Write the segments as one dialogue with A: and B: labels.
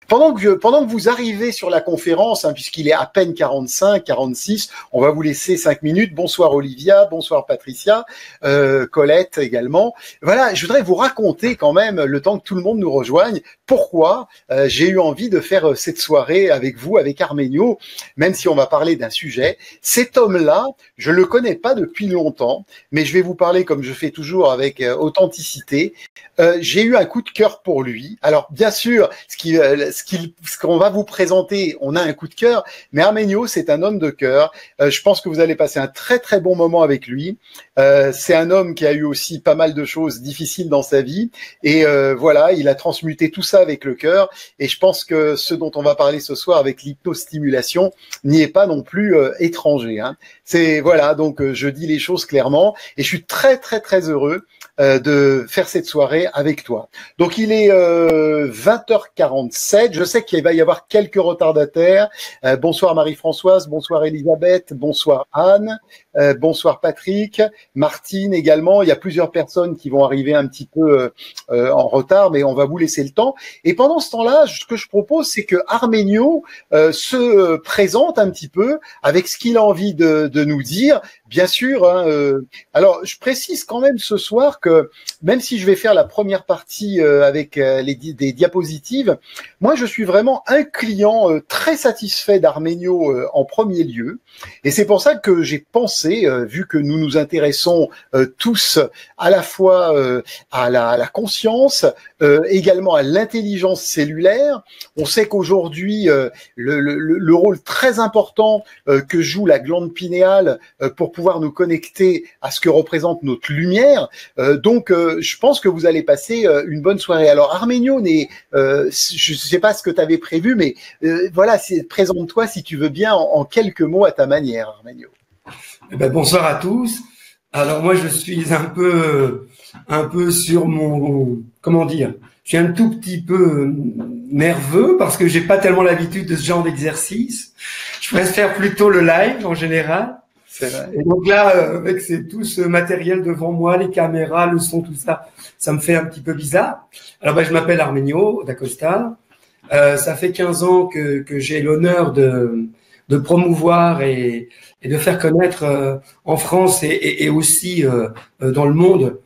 A: Pendant que vous arrivez sur la conférence, hein, puisqu'il est à peine 45, 46, on va vous laisser 5 minutes. Bonsoir Olivia, bonsoir Patricia, Colette également. Voilà, je voudrais vous raconter quand même, le temps que tout le monde nous rejoigne, pourquoi j'ai eu envie de faire cette soirée avec vous, avec Arménio, même si on va parler d'un sujet. Cet homme-là, je le connais pas depuis longtemps, mais je vais vous parler comme je fais toujours avec authenticité. J'ai eu un coup de cœur pour lui. Alors bien sûr, ce qu'on va vous présenter, on a un coup de cœur, mais Arménio, c'est un homme de cœur. Je pense que vous allez passer un très très bon moment avec lui. C'est un homme qui a eu aussi pas mal de choses difficiles dans sa vie, et voilà, il a transmuté tout ça avec le cœur. Et je pense que ce dont on va parler ce soir avec l'hypnostimulation n'y est pas non plus étranger. Hein. C'est voilà, donc je dis les choses clairement, et je suis très très très heureux de faire cette soirée avec toi. Donc il est 20h47, je sais qu'il va y avoir quelques retardataires. Bonsoir Marie-Françoise, bonsoir Elisabeth, bonsoir Anne, bonsoir Patrick, Martine également. Il y a plusieurs personnes qui vont arriver un petit peu en retard, mais on va vous laisser le temps. Et pendant ce temps-là, ce que je propose, c'est que Arménio se présente un petit peu avec ce qu'il a envie de nous dire. Bien sûr, hein, alors je précise quand même ce soir que même si je vais faire la première partie avec des diapositives, moi je suis vraiment un client très satisfait d'Arménio en premier lieu, et c'est pour ça que j'ai pensé, vu que nous nous intéressons tous à la fois à la conscience, également à l'intelligence cellulaire. On sait qu'aujourd'hui le rôle très important que joue la glande pinéale pour pouvoir nous connecter à ce que représente notre lumière. Donc, je pense que vous allez passer une bonne soirée. Alors, Arménio, je ne sais pas ce que tu avais prévu, mais voilà, présente-toi si tu veux bien en quelques mots à ta manière, Arménio.
B: Eh ben, bonsoir à tous. Alors moi, je suis un peu sur mon, comment dire, je suis un tout petit peu nerveux parce que j'ai pas tellement l'habitude de ce genre d'exercice. Je préfère plutôt le live en général. Et donc là, avec tout ce matériel devant moi, les caméras, le son, tout ça, ça me fait un petit peu bizarre. Alors, je m'appelle Arménio d'Acosta. Ça fait 15 ans que j'ai l'honneur de promouvoir et de faire connaître en France et aussi dans le monde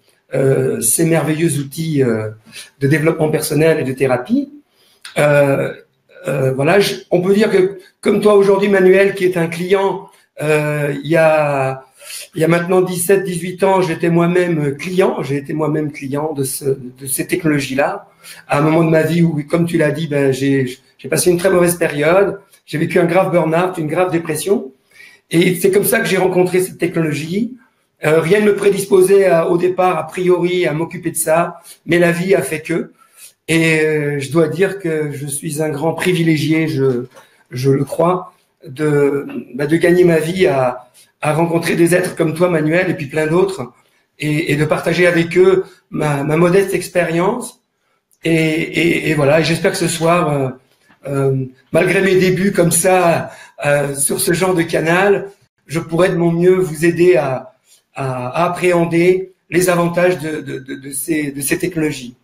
B: ces merveilleux outils de développement personnel et de thérapie. Voilà, on peut dire que, comme toi aujourd'hui, Manuel, qui est un client, il y a maintenant 17-18 ans, j'ai été moi-même client de ces technologies-là. À un moment de ma vie où, comme tu l'as dit, j'ai passé une très mauvaise période. J'ai vécu un grave burn-out, une grave dépression. Et c'est comme ça que j'ai rencontré cette technologie. Rien ne me prédisposait au départ, a priori, à m'occuper de ça. Mais la vie a fait que. Et je dois dire que je suis un grand privilégié, je le crois, de gagner ma vie à rencontrer des êtres comme toi, Manuel, et puis plein d'autres, et de partager avec eux ma modeste expérience. Et voilà, et j'espère que ce soir, malgré mes débuts comme ça, sur ce genre de canal, je pourrai de mon mieux vous aider à appréhender les avantages de ces technologies.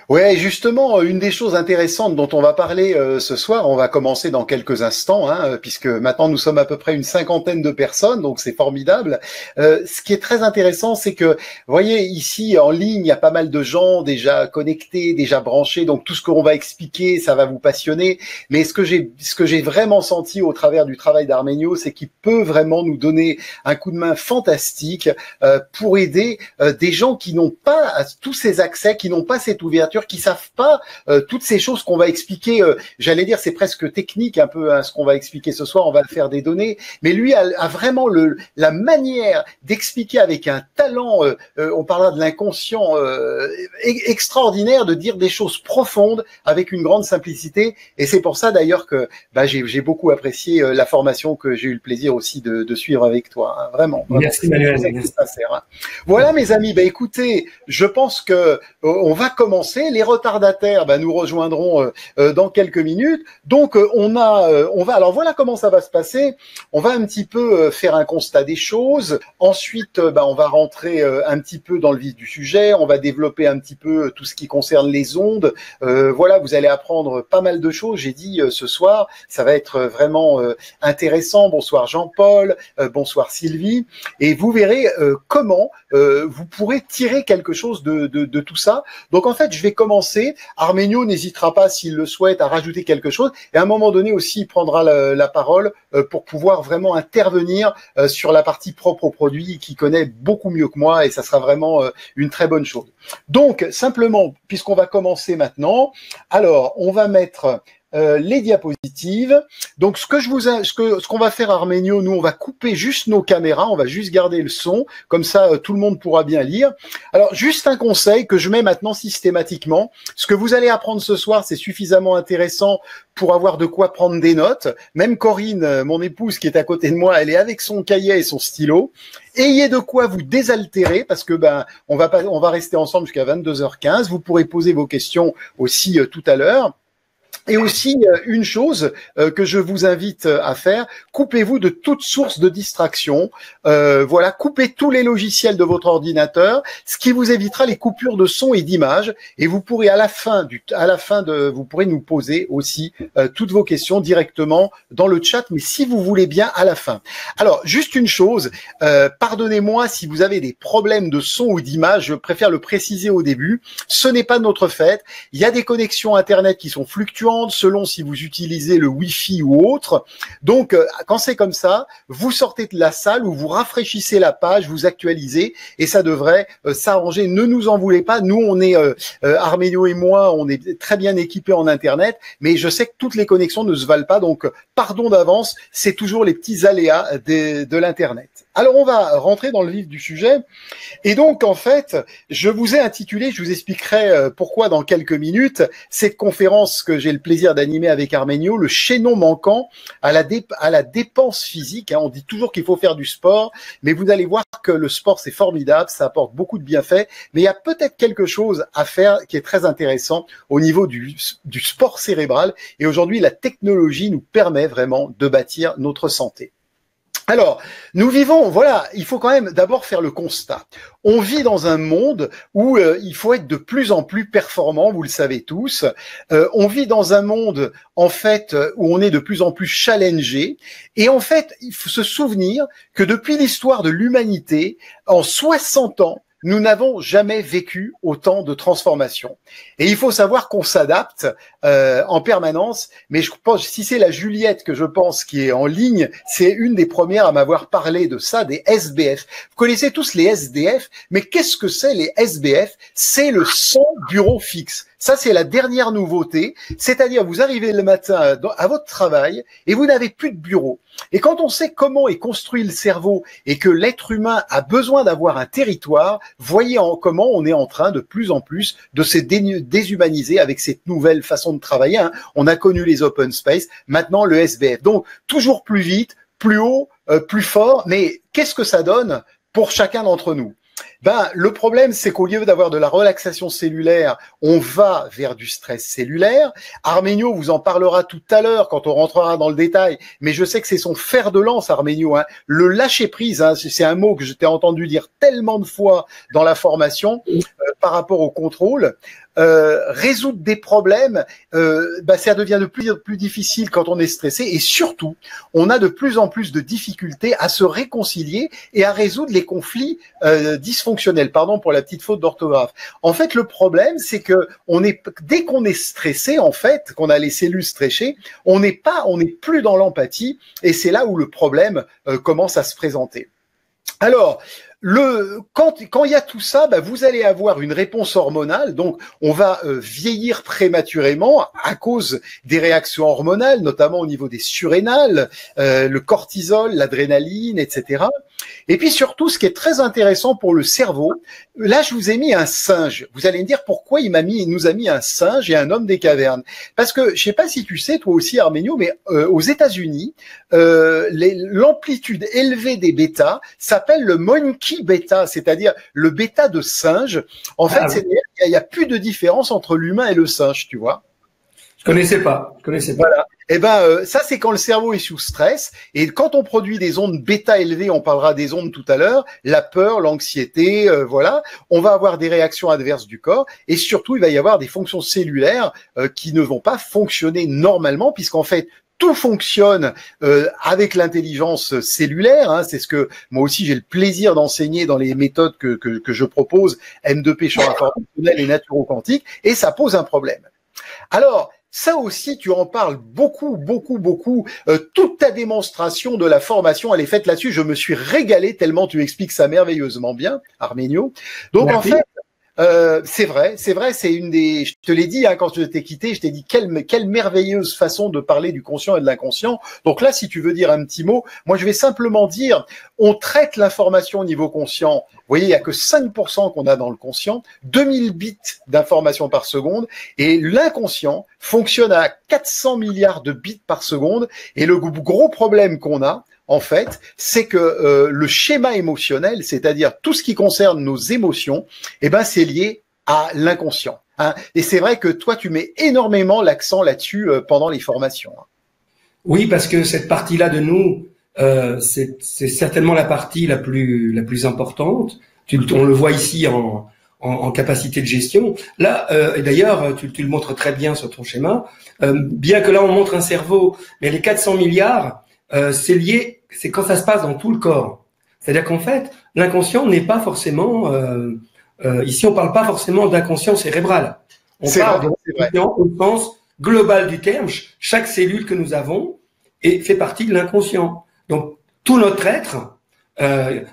A: Ouais, justement, une des choses intéressantes dont on va parler ce soir, on va commencer dans quelques instants, hein, puisque maintenant nous sommes à peu près une 50aine de personnes, donc c'est formidable. Ce qui est très intéressant, c'est que, vous voyez, ici en ligne, il y a pas mal de gens déjà connectés, déjà branchés, donc tout ce qu'on va expliquer, ça va vous passionner. Mais ce que j'ai vraiment senti au travers du travail d'Arménio, c'est qu'il peut vraiment nous donner un coup de main fantastique pour aider des gens qui n'ont pas tous ces accès, qui n'ont pas cette ouverture, qui savent pas toutes ces choses qu'on va expliquer. J'allais dire, c'est presque technique un peu hein, ce qu'on va expliquer ce soir. On va le faire des données, mais lui a vraiment la manière d'expliquer avec un talent. On parlera de l'inconscient extraordinaire, de dire des choses profondes avec une grande simplicité. Et c'est pour ça d'ailleurs que j'ai beaucoup apprécié la formation que j'ai eu le plaisir aussi de suivre avec toi. Hein, vraiment.
B: Merci Manuel.
A: Sincère, hein. Voilà mes amis. Écoutez, je pense que on va commencer. commencer. Les retardataires nous rejoindront dans quelques minutes. Donc on va, alors voilà comment ça va se passer. On va un petit peu faire un constat des choses. Ensuite, on va rentrer un petit peu dans le vif du sujet. On va développer un petit peu tout ce qui concerne les ondes. Voilà, vous allez apprendre pas mal de choses. J'ai dit ce soir, ça va être vraiment intéressant. Bonsoir Jean-Paul, bonsoir Sylvie. Et vous verrez comment vous pourrez tirer quelque chose de tout ça. Donc en fait, je vais commencer. Arménio n'hésitera pas, s'il le souhaite, à rajouter quelque chose. Et à un moment donné aussi, il prendra la parole pour pouvoir vraiment intervenir sur la partie propre au produit, qu'il connaît beaucoup mieux que moi, et ça sera vraiment une très bonne chose. Donc, simplement, puisqu'on va commencer maintenant, alors, on va mettre les diapositives. Donc, ce qu'on va faire, Arménio, nous, on va couper juste nos caméras, on va juste garder le son, comme ça, tout le monde pourra bien lire. Alors, juste un conseil que je mets maintenant systématiquement. Ce que vous allez apprendre ce soir, c'est suffisamment intéressant pour avoir de quoi prendre des notes. Même Corinne, mon épouse, qui est à côté de moi, elle est avec son cahier et son stylo. Ayez de quoi vous désaltérer, parce que on va rester ensemble jusqu'à 22h15. Vous pourrez poser vos questions aussi tout à l'heure. Et aussi, une chose que je vous invite à faire, coupez-vous de toute source de distraction. Voilà, coupez tous les logiciels de votre ordinateur, ce qui vous évitera les coupures de son et d'image. Et vous pourrez vous pourrez nous poser aussi toutes vos questions directement dans le chat, mais si vous voulez bien à la fin. Alors, juste une chose, pardonnez-moi si vous avez des problèmes de son ou d'image, je préfère le préciser au début. Ce n'est pas notre fête. Il y a des connexions Internet qui sont fluctuantes, selon si vous utilisez le Wi-Fi ou autre. Donc, quand c'est comme ça, vous sortez de la salle ou vous rafraîchissez la page, vous actualisez et ça devrait s'arranger. Ne nous en voulez pas. Nous, on est, Arménio et moi, on est très bien équipés en Internet, mais je sais que toutes les connexions ne se valent pas. Donc, pardon d'avance, c'est toujours les petits aléas de l'Internet. Alors, on va rentrer dans le vif du sujet. Et donc, en fait, je vous ai intitulé, je vous expliquerai pourquoi dans quelques minutes, cette conférence que j'ai le plaisir d'animer avec Arménio, le chaînon manquant à la dépense physique. On dit toujours qu'il faut faire du sport, mais vous allez voir que le sport, c'est formidable, ça apporte beaucoup de bienfaits, mais il y a peut-être quelque chose à faire qui est très intéressant au niveau du sport cérébral. Et aujourd'hui, la technologie nous permet vraiment de bâtir notre santé. Alors, nous vivons, voilà, il faut quand même d'abord faire le constat. On vit dans un monde où il faut être de plus en plus performant, vous le savez tous. On vit dans un monde, en fait, où on est de plus en plus challengé. Et en fait, il faut se souvenir que depuis l'histoire de l'humanité, en 60 ans, nous n'avons jamais vécu autant de transformations. Et il faut savoir qu'on s'adapte en permanence. Mais je pense, si c'est la Juliette que je pense qui est en ligne, c'est une des premières à m'avoir parlé de ça, des SBF. Vous connaissez tous les SDF, mais qu'est-ce que c'est les SBF? C'est le sans bureau fixe. Ça, c'est la dernière nouveauté. C'est-à-dire, vous arrivez le matin à votre travail et vous n'avez plus de bureau. Et quand on sait comment est construit le cerveau et que l'être humain a besoin d'avoir un territoire, voyez comment on est en train de plus en plus de se déshumaniser avec cette nouvelle façon de travailler. On a connu les open space, maintenant le SBF. Donc, toujours plus vite, plus haut, plus fort. Mais qu'est-ce que ça donne pour chacun d'entre nous? Le problème, c'est qu'au lieu d'avoir de la relaxation cellulaire, on va vers du stress cellulaire. Arménio vous en parlera tout à l'heure quand on rentrera dans le détail, mais je sais que c'est son fer de lance, Arménio. Le lâcher prise, c'est un mot que je t'ai entendu dire tellement de fois dans la formation par rapport au contrôle. Résoudre des problèmes, ça devient de plus en plus difficile quand on est stressé et surtout, on a de plus en plus de difficultés à se réconcilier et à résoudre les conflits dysfonctionnels. Pardon pour la petite faute d'orthographe. En fait, le problème, c'est que dès qu'on est stressé, en fait, qu'on a les cellules stressées, on n'est plus dans l'empathie et c'est là où le problème commence à se présenter. Alors, quand il y a tout ça, vous allez avoir une réponse hormonale, donc on va vieillir prématurément à cause des réactions hormonales, notamment au niveau des surrénales, le cortisol, l'adrénaline, etc. Et puis surtout, ce qui est très intéressant pour le cerveau, là je vous ai mis un singe. Vous allez me dire pourquoi il nous a mis un singe et un homme des cavernes. Parce que je sais pas si tu sais, toi aussi Arménio, mais aux États-Unis, l'amplitude élevée des bêtas s'appelle le monkey bêta, c'est-à-dire le bêta de singe. En fait, c'est-à-dire il y a plus de différence entre l'humain et le singe, tu vois.
B: Je connaissais pas.
A: Voilà. Eh ben, ça, c'est quand le cerveau est sous stress. Et quand on produit des ondes bêta élevées, on parlera des ondes tout à l'heure, la peur, l'anxiété, voilà, on va avoir des réactions adverses du corps. Et surtout, il va y avoir des fonctions cellulaires qui ne vont pas fonctionner normalement, puisqu'en fait, tout fonctionne avec l'intelligence cellulaire. Hein, c'est ce que moi aussi j'ai le plaisir d'enseigner dans les méthodes que je propose, M2P, champ informationnel et naturo-quantique, et ça pose un problème. Alors, ça aussi, tu en parles beaucoup. Toute ta démonstration de la formation, elle est faite là-dessus. Je me suis régalé tellement tu expliques ça merveilleusement bien, Arménio. Donc, merci. En fait, c'est vrai, c'est une des. Je te l'ai dit hein, quand je t'ai quitté, je t'ai dit quelle merveilleuse façon de parler du conscient et de l'inconscient. Donc là, si tu veux dire un petit mot, moi je vais simplement dire, on traite l'information au niveau conscient. Vous voyez, il y a que 5% qu'on a dans le conscient, 2000 bits d'information par seconde, et l'inconscient fonctionne à 400 milliards de bits par seconde. Et le gros problème qu'on a, en fait, c'est que le schéma émotionnel, c'est-à-dire tout ce qui concerne nos émotions, eh ben, c'est lié à l'inconscient. Hein. Et c'est vrai que toi, tu mets énormément l'accent là-dessus pendant les formations. Hein.
B: Oui, parce que cette partie-là de nous, c'est certainement la partie la plus importante. On le voit ici en capacité de gestion. Là, et d'ailleurs, tu le montres très bien sur ton schéma. Bien que là, on montre un cerveau, mais les 400 milliards, c'est lié. C'est quand ça se passe dans tout le corps. C'est-à-dire qu'en fait, l'inconscient n'est pas forcément... ici, on parle pas forcément d'inconscient cérébral. On parle de l'inconscient au sens global du terme. Chaque cellule que nous avons fait partie de l'inconscient. Donc, tout notre être,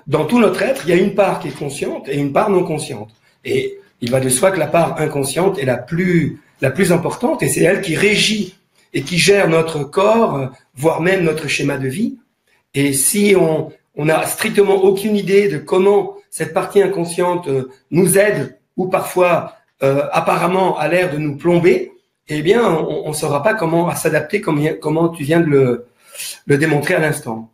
B: dans tout notre être, il y a une part qui est consciente et une part non consciente. Et il va de soi que la part inconsciente est la plus importante et c'est elle qui régit et qui gère notre corps, voire même notre schéma de vie. Et si on n'a strictement aucune idée de comment cette partie inconsciente nous aide ou parfois apparemment a l'air de nous plomber, eh bien, on ne saura pas comment s'adapter, comment tu viens de le démontrer à l'instant.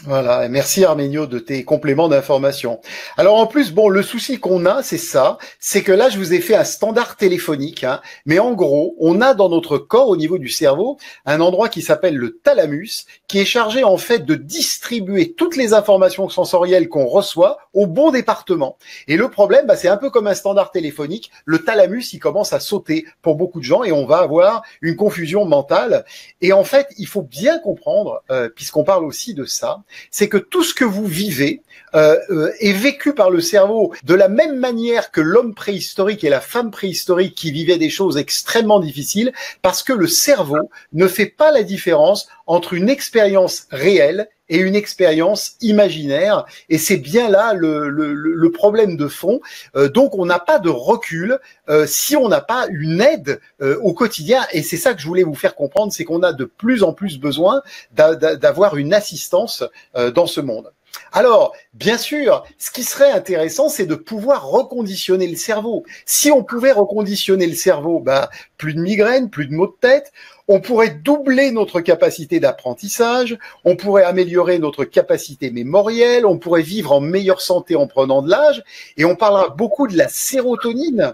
A: Voilà, et merci Arménio de tes compléments d'information. Alors en plus, bon, le souci qu'on a, c'est ça, c'est que là, je vous ai fait un standard téléphonique, hein, mais en gros, on a dans notre corps, au niveau du cerveau, un endroit qui s'appelle le thalamus, qui est chargé en fait de distribuer toutes les informations sensorielles qu'on reçoit au bon département. Et le problème, bah, c'est un peu comme un standard téléphonique, le thalamus, il commence à sauter pour beaucoup de gens et on va avoir une confusion mentale. Et en fait, il faut bien comprendre, puisqu'on parle aussi de ça, c'est que tout ce que vous vivez est vécu par le cerveau de la même manière que l'homme préhistorique et la femme préhistorique qui vivaient des choses extrêmement difficiles, parce que le cerveau ne fait pas la différence entre une expérience réelle et une expérience imaginaire, et c'est bien là le problème de fond. Donc on n'a pas de recul si on n'a pas une aide au quotidien, et c'est ça que je voulais vous faire comprendre, c'est qu'on a de plus en plus besoin d'avoir une assistance dans ce monde. Alors, bien sûr, ce qui serait intéressant, c'est de pouvoir reconditionner le cerveau. Si on pouvait reconditionner le cerveau, bah, plus de migraines, plus de maux de tête, on pourrait doubler notre capacité d'apprentissage, on pourrait améliorer notre capacité mémorielle, on pourrait vivre en meilleure santé en prenant de l'âge, et on parlera beaucoup de la sérotonine,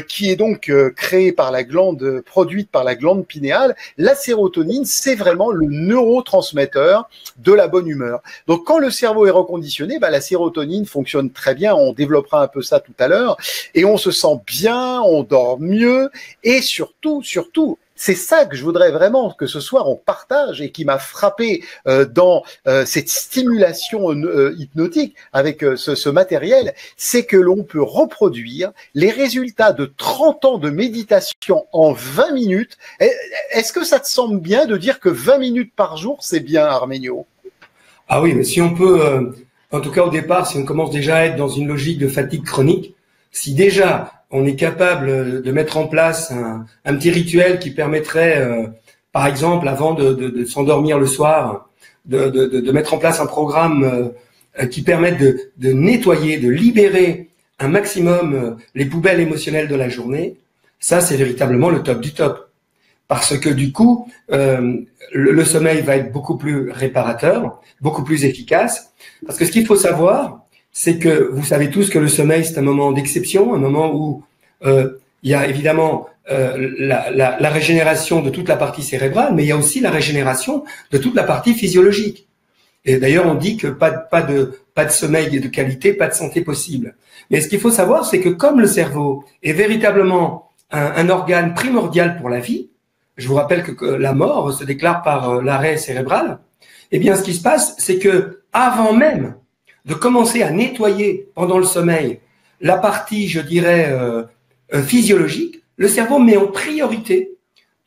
A: qui est donc créée par la glande, produite par la glande pinéale. La sérotonine, c'est vraiment le neurotransmetteur de la bonne humeur. Donc, quand le cerveau est reconditionné, bah, la sérotonine fonctionne très bien, on développera un peu ça tout à l'heure, et on se sent bien, on dort mieux, et surtout, c'est ça que je voudrais vraiment que ce soir on partage et qui m'a frappé dans cette stimulation hypnotique avec ce matériel, c'est que l'on peut reproduire les résultats de 30 ans de méditation en 20 minutes. Est-ce que ça te semble bien de dire que 20 minutes par jour, c'est bien, Arménio?
B: Ah oui, mais si on peut, en tout cas au départ, si on commence déjà à être dans une logique de fatigue chronique, si déjà on est capable de mettre en place un petit rituel qui permettrait, par exemple, avant de s'endormir le soir, de mettre en place un programme qui permette de nettoyer, de libérer un maximum les poubelles émotionnelles de la journée, ça c'est véritablement le top du top. Parce que du coup, le sommeil va être beaucoup plus réparateur, beaucoup plus efficace. Parce que ce qu'il faut savoir, c'est que vous savez tous que le sommeil, c'est un moment d'exception, un moment où il y a évidemment la régénération de toute la partie cérébrale, mais il y a aussi la régénération de toute la partie physiologique. Et d'ailleurs, on dit que pas de sommeil de qualité, pas de santé possible. Mais ce qu'il faut savoir, c'est que comme le cerveau est véritablement un organe primordial pour la vie, je vous rappelle que la mort se déclare par l'arrêt cérébral, eh bien, ce qui se passe, c'est que avant même de commencer à nettoyer pendant le sommeil la partie, je dirais, physiologique, le cerveau met en priorité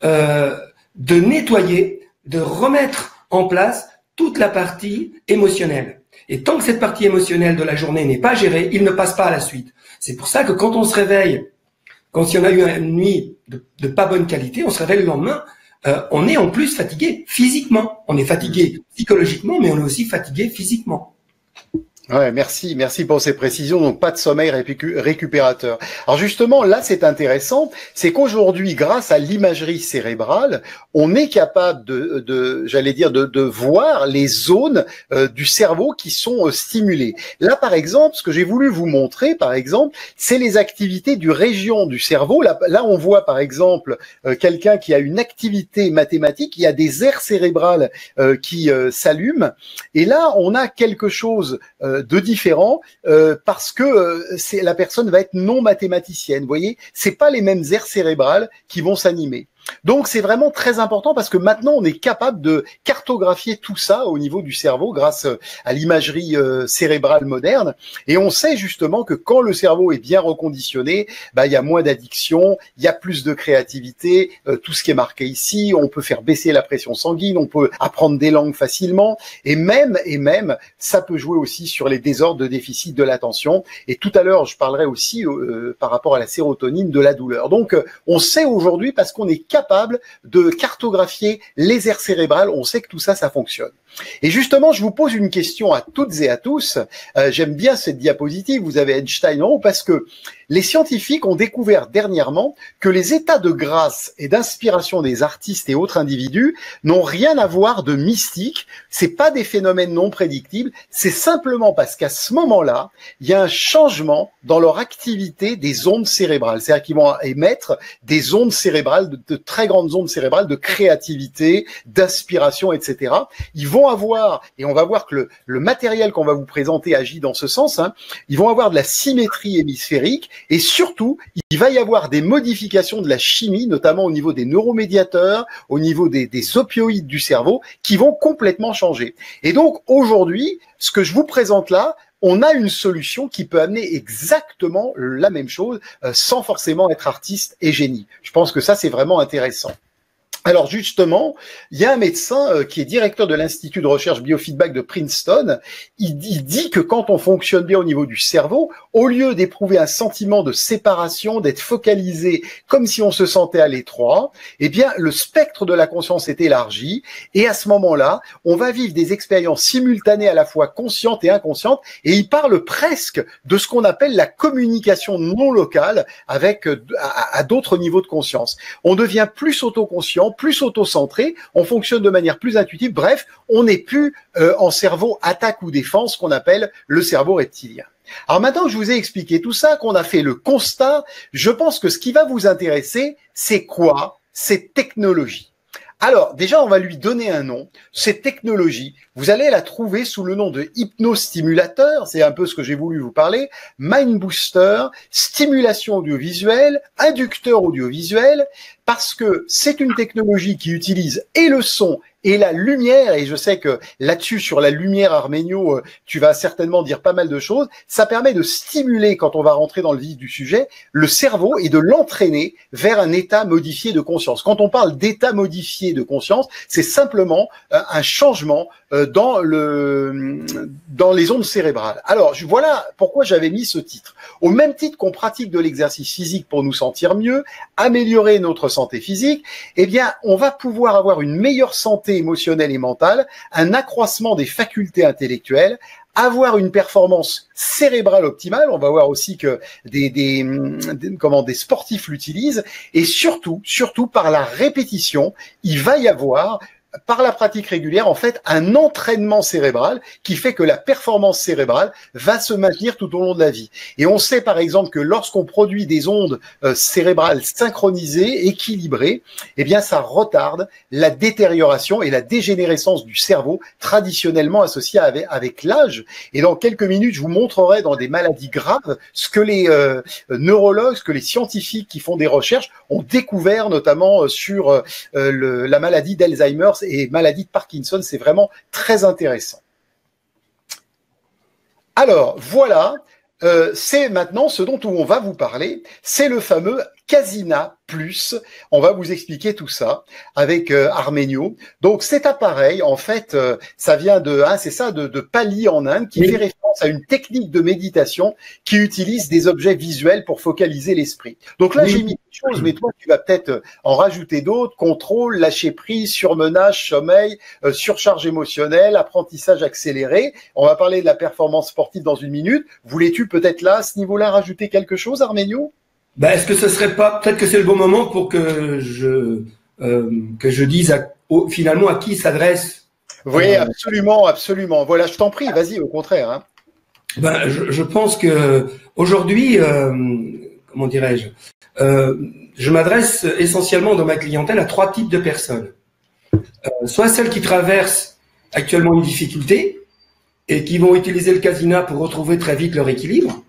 B: de nettoyer, de remettre en place toute la partie émotionnelle. Et tant que cette partie émotionnelle de la journée n'est pas gérée, il ne passe pas à la suite. C'est pour ça que quand on se réveille, quand si on a eu une nuit de pas bonne qualité, on se réveille le lendemain, on est en plus fatigué physiquement. On est fatigué psychologiquement, mais on est aussi fatigué physiquement.
A: Ouais, merci pour ces précisions. Donc pas de sommeil récupérateur. Alors justement, là c'est intéressant, c'est qu'aujourd'hui, grâce à l'imagerie cérébrale, on est capable j'allais dire, de voir les zones du cerveau qui sont stimulées. Là, par exemple, ce que j'ai voulu vous montrer, par exemple, c'est les activités du région du cerveau. Là, on voit par exemple quelqu'un qui a une activité mathématique, il y a des aires cérébrales qui s'allument, et là, on a quelque chose de différent parce que la personne va être non mathématicienne. Vous voyez, c'est pas les mêmes aires cérébrales qui vont s'animer. Donc c'est vraiment très important parce que maintenant on est capable de cartographier tout ça au niveau du cerveau grâce à l'imagerie cérébrale moderne, et on sait justement que quand le cerveau est bien reconditionné, il y a moins d'addiction, il y a plus de créativité, tout ce qui est marqué ici, on peut faire baisser la pression sanguine, on peut apprendre des langues facilement, et même ça peut jouer aussi sur les désordres de déficit de l'attention, et tout à l'heure je parlerai aussi par rapport à la sérotonine de la douleur. Donc on sait aujourd'hui, parce qu'on est capable de cartographier les aires cérébrales, on sait que tout ça, ça fonctionne. Et justement, je vous pose une question à toutes et à tous. J'aime bien cette diapositive, vous avez Einstein en haut, parce que les scientifiques ont découvert dernièrement que les états de grâce et d'inspiration des artistes et autres individus n'ont rien à voir de mystique, c'est pas des phénomènes non prédictibles, c'est simplement parce qu'à ce moment-là, il y a un changement dans leur activité des ondes cérébrales. C'est-à-dire qu'ils vont émettre des ondes cérébrales, de très grandes ondes cérébrales de créativité, d'inspiration, etc. Ils vont avoir, et on va voir que le matériel qu'on va vous présenter agit dans ce sens, ils vont avoir de la symétrie hémisphérique, et surtout, il va y avoir des modifications de la chimie, notamment au niveau des neuromédiateurs, au niveau des opioïdes du cerveau, qui vont complètement changer. Et donc, aujourd'hui, ce que je vous présente là, on a une solution qui peut amener exactement la même chose, sans forcément être artiste et génie. Je pense que ça, c'est vraiment intéressant. Alors justement, il y a un médecin qui est directeur de l'Institut de recherche biofeedback de Princeton. Il dit que quand on fonctionne bien au niveau du cerveau, au lieu d'éprouver un sentiment de séparation, d'être focalisé comme si on se sentait à l'étroit, eh bien le spectre de la conscience est élargi, et à ce moment-là, on va vivre des expériences simultanées à la fois conscientes et inconscientes, et il parle presque de ce qu'on appelle la communication non locale avec à d'autres niveaux de conscience. On devient plus autoconscient, plus auto-centré, on fonctionne de manière plus intuitive, bref, on n'est plus en cerveau attaque ou défense, qu'on appelle le cerveau reptilien. Alors maintenant que je vous ai expliqué tout ça, qu'on a fait le constat, je pense que ce qui va vous intéresser, c'est quoi? Cette technologie. Alors, déjà, on va lui donner un nom. Cette technologie, vous allez la trouver sous le nom de hypnostimulateur, c'est un peu ce que j'ai voulu vous parler, mind booster, stimulation audiovisuelle, inducteur audiovisuel, parce que c'est une technologie qui utilise et le son et la lumière, et je sais que là-dessus, sur la lumière, Arménio, tu vas certainement dire pas mal de choses. Ça permet de stimuler, quand on va rentrer dans le vif du sujet, le cerveau et de l'entraîner vers un état modifié de conscience. Quand on parle d'état modifié de conscience, c'est simplement un changement dans les ondes cérébrales. Alors, voilà pourquoi j'avais mis ce titre. Au même titre qu'on pratique de l'exercice physique pour nous sentir mieux, améliorer notre santé physique, eh bien, on va pouvoir avoir une meilleure santé émotionnelle et mentale, un accroissement des facultés intellectuelles, avoir une performance cérébrale optimale. On va voir aussi que des sportifs l'utilisent, et surtout par la répétition, il va y avoir par la pratique régulière, en fait, un entraînement cérébral qui fait que la performance cérébrale va se maintenir tout au long de la vie. Et on sait, par exemple, que lorsqu'on produit des ondes cérébrales synchronisées, équilibrées, eh bien, ça retarde la détérioration et la dégénérescence du cerveau, traditionnellement associée avec l'âge. Et dans quelques minutes, je vous montrerai dans des maladies graves ce que les neurologues, ce que les scientifiques qui font des recherches ont découvert, notamment sur la maladie d'Alzheimer et maladie de Parkinson. C'est vraiment très intéressant. Alors, voilà, c'est maintenant ce dont on va vous parler, c'est le fameux Casina Plus. On va vous expliquer tout ça avec Arménio. Donc cet appareil, en fait, ça vient de Pali en Inde, qui fait référence à une technique de méditation qui utilise des objets visuels pour focaliser l'esprit. Donc là, j'ai mis des choses, mais toi, tu vas peut-être en rajouter d'autres: contrôle, lâcher prise, surmenage, sommeil, surcharge émotionnelle, apprentissage accéléré. On va parler de la performance sportive dans une minute. Voulais-tu peut-être là, à ce niveau-là, rajouter quelque chose, Arménio?
B: Ben, est-ce que ce serait pas, peut-être que c'est le bon moment pour que je dise finalement à qui s'adresse.
A: Oui, absolument, absolument. Voilà, je t'en prie, vas-y, au contraire. Hein.
B: Ben, je pense que aujourd'hui, comment dirais-je, je m'adresse essentiellement dans ma clientèle à 3 types de personnes. Soit celles qui traversent actuellement une difficulté et qui vont utiliser le Casina pour retrouver très vite leur équilibre.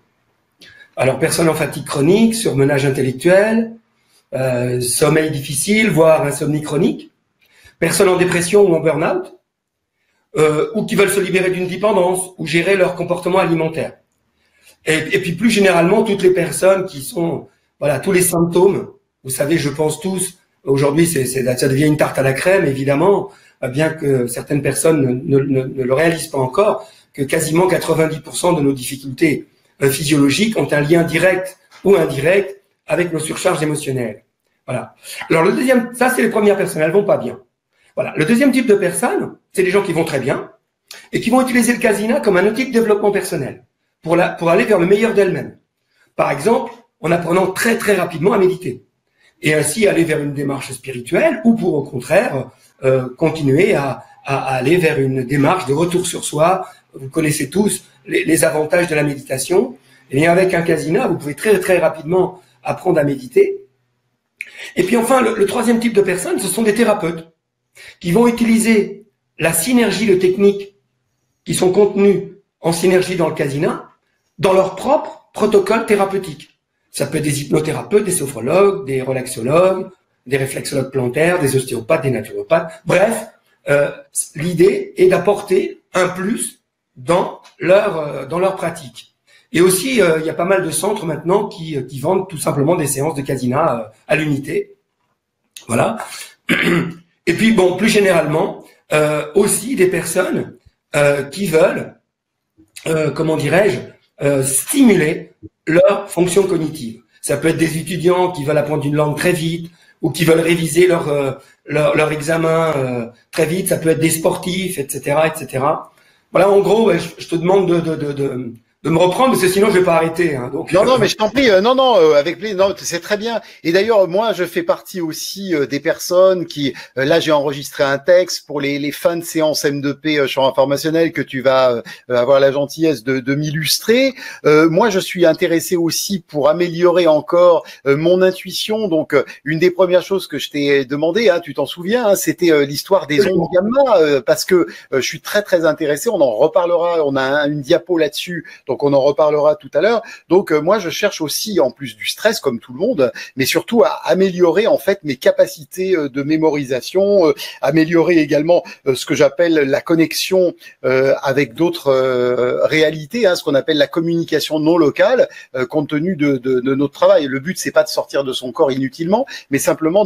B: Alors, personnes en fatigue chronique, surmenage intellectuel, sommeil difficile, voire insomnie chronique, personnes en dépression ou en burn-out, ou qui veulent se libérer d'une dépendance ou gérer leur comportement alimentaire. Et puis plus généralement, toutes les personnes qui sont, voilà, tous les symptômes, vous savez, je pense tous, aujourd'hui ça devient une tarte à la crème, évidemment, bien que certaines personnes ne le réalisent pas encore, que quasiment 90% de nos difficultés physiologiques ont un lien direct ou indirect avec nos surcharges émotionnelles. Voilà. Alors le deuxième, ça c'est les premières personnes, elles vont pas bien. Voilà. Le deuxième type de personnes, c'est les gens qui vont très bien et qui vont utiliser le Casina comme un outil de développement personnel pour aller vers le meilleur d'elles-mêmes. Par exemple, en apprenant très très rapidement à méditer et ainsi aller vers une démarche spirituelle ou pour au contraire continuer à aller vers une démarche de retour sur soi. Vous connaissez tous les avantages de la méditation. Et avec un Casina, vous pouvez très très rapidement apprendre à méditer. Et puis enfin, le troisième type de personnes, ce sont des thérapeutes qui vont utiliser la synergie de techniques qui sont contenues en synergie dans le Casina, dans leur propre protocole thérapeutique. Ça peut être des hypnothérapeutes, des sophrologues, des relaxologues, des réflexologues plantaires, des ostéopathes, des naturopathes. Bref, l'idée est d'apporter un plus dans leur pratique. Et aussi, il y a pas mal de centres maintenant qui vendent tout simplement des séances de Casina à l'unité. Voilà. Et puis, bon, plus généralement, aussi des personnes qui veulent, comment dirais-je, stimuler leur fonction cognitive. Ça peut être des étudiants qui veulent apprendre une langue très vite ou qui veulent réviser leur examen très vite. Ça peut être des sportifs, etc., etc. Voilà, en gros, je te demande de me reprendre, parce que sinon je vais pas arrêter. Hein, donc.
A: Non, mais je t'en prie. Non, avec plaisir. Non, c'est très bien. Et d'ailleurs, moi, je fais partie aussi des personnes qui, là, j'ai enregistré un texte pour les fins de séance M2P champ informationnel que tu vas avoir la gentillesse de m'illustrer. Moi, je suis intéressé aussi pour améliorer encore mon intuition. Donc, une des premières choses que je t'ai demandé, hein, tu t'en souviens, hein, c'était l'histoire des ondes gamma, parce que je suis très très intéressé. On en reparlera. On a une diapo là-dessus. Donc on en reparlera tout à l'heure. Donc moi je cherche aussi, en plus du stress comme tout le monde, mais surtout à améliorer en fait mes capacités de mémorisation, améliorer également ce que j'appelle la connexion avec d'autres réalités, hein, ce qu'on appelle la communication non locale, compte tenu de notre travail. Le but c'est pas de sortir de son corps inutilement, mais simplement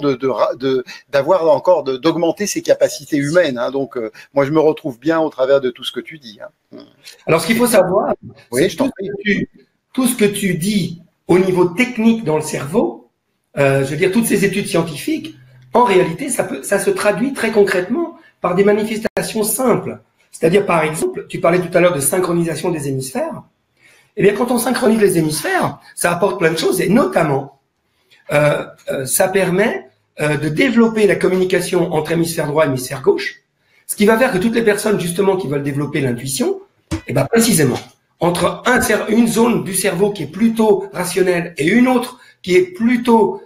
A: d'avoir encore d'augmenter ses capacités humaines. Hein. Donc moi je me retrouve bien au travers de tout ce que tu dis. Hein.
B: Alors ce qu'il faut savoir,
A: oui,
B: tout ce que tu dis au niveau technique dans le cerveau, je veux dire toutes ces études scientifiques, en réalité, ça se traduit très concrètement par des manifestations simples. C'est-à-dire, par exemple, tu parlais tout à l'heure de synchronisation des hémisphères. Eh bien, quand on synchronise les hémisphères, ça apporte plein de choses et notamment, ça permet de développer la communication entre hémisphère droit et hémisphère gauche, ce qui va faire que toutes les personnes justement qui veulent développer l'intuition, et ben précisément entre une zone du cerveau qui est plutôt rationnelle et une autre qui est plutôt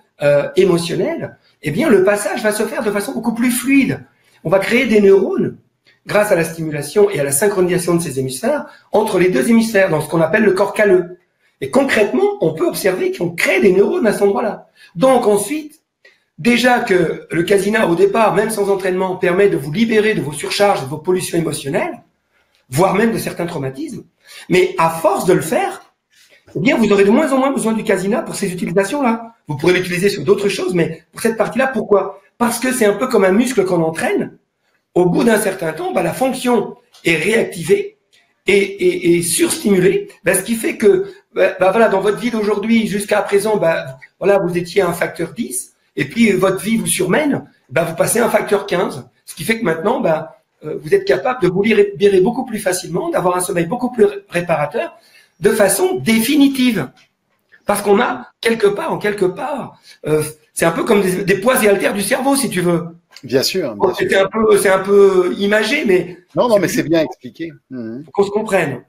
B: émotionnelle, eh bien le passage va se faire de façon beaucoup plus fluide. On va créer des neurones grâce à la stimulation et à la synchronisation de ces hémisphères entre les deux hémisphères dans ce qu'on appelle le corps calleux. Et concrètement, on peut observer qu'on crée des neurones à cet endroit-là. Donc ensuite, déjà que le Kasina, au départ, même sans entraînement, permet de vous libérer de vos surcharges, de vos pollutions émotionnelles, voire même de certains traumatismes, mais à force de le faire, eh bien, vous aurez de moins en moins besoin du Kasina pour ces utilisations-là. Vous pourrez l'utiliser sur d'autres choses, mais pour cette partie-là, pourquoi? Parce que c'est un peu comme un muscle qu'on entraîne. Au bout d'un certain temps, la fonction est réactivée et surstimulée, ce qui fait que voilà, dans votre vie d'aujourd'hui, jusqu'à présent, voilà, vous étiez à un facteur 10, et puis votre vie vous surmène, vous passez à un facteur 15, ce qui fait que maintenant, vous êtes capable de vous libérer beaucoup plus facilement, d'avoir un sommeil beaucoup plus réparateur, de façon définitive. Parce qu'on a, quelque part, c'est un peu comme des poids et haltères du cerveau, si tu veux.
A: Bien sûr.
B: C'est un peu imagé, mais...
A: Non, mais c'est bien expliqué.
B: Faut qu'on se comprenne.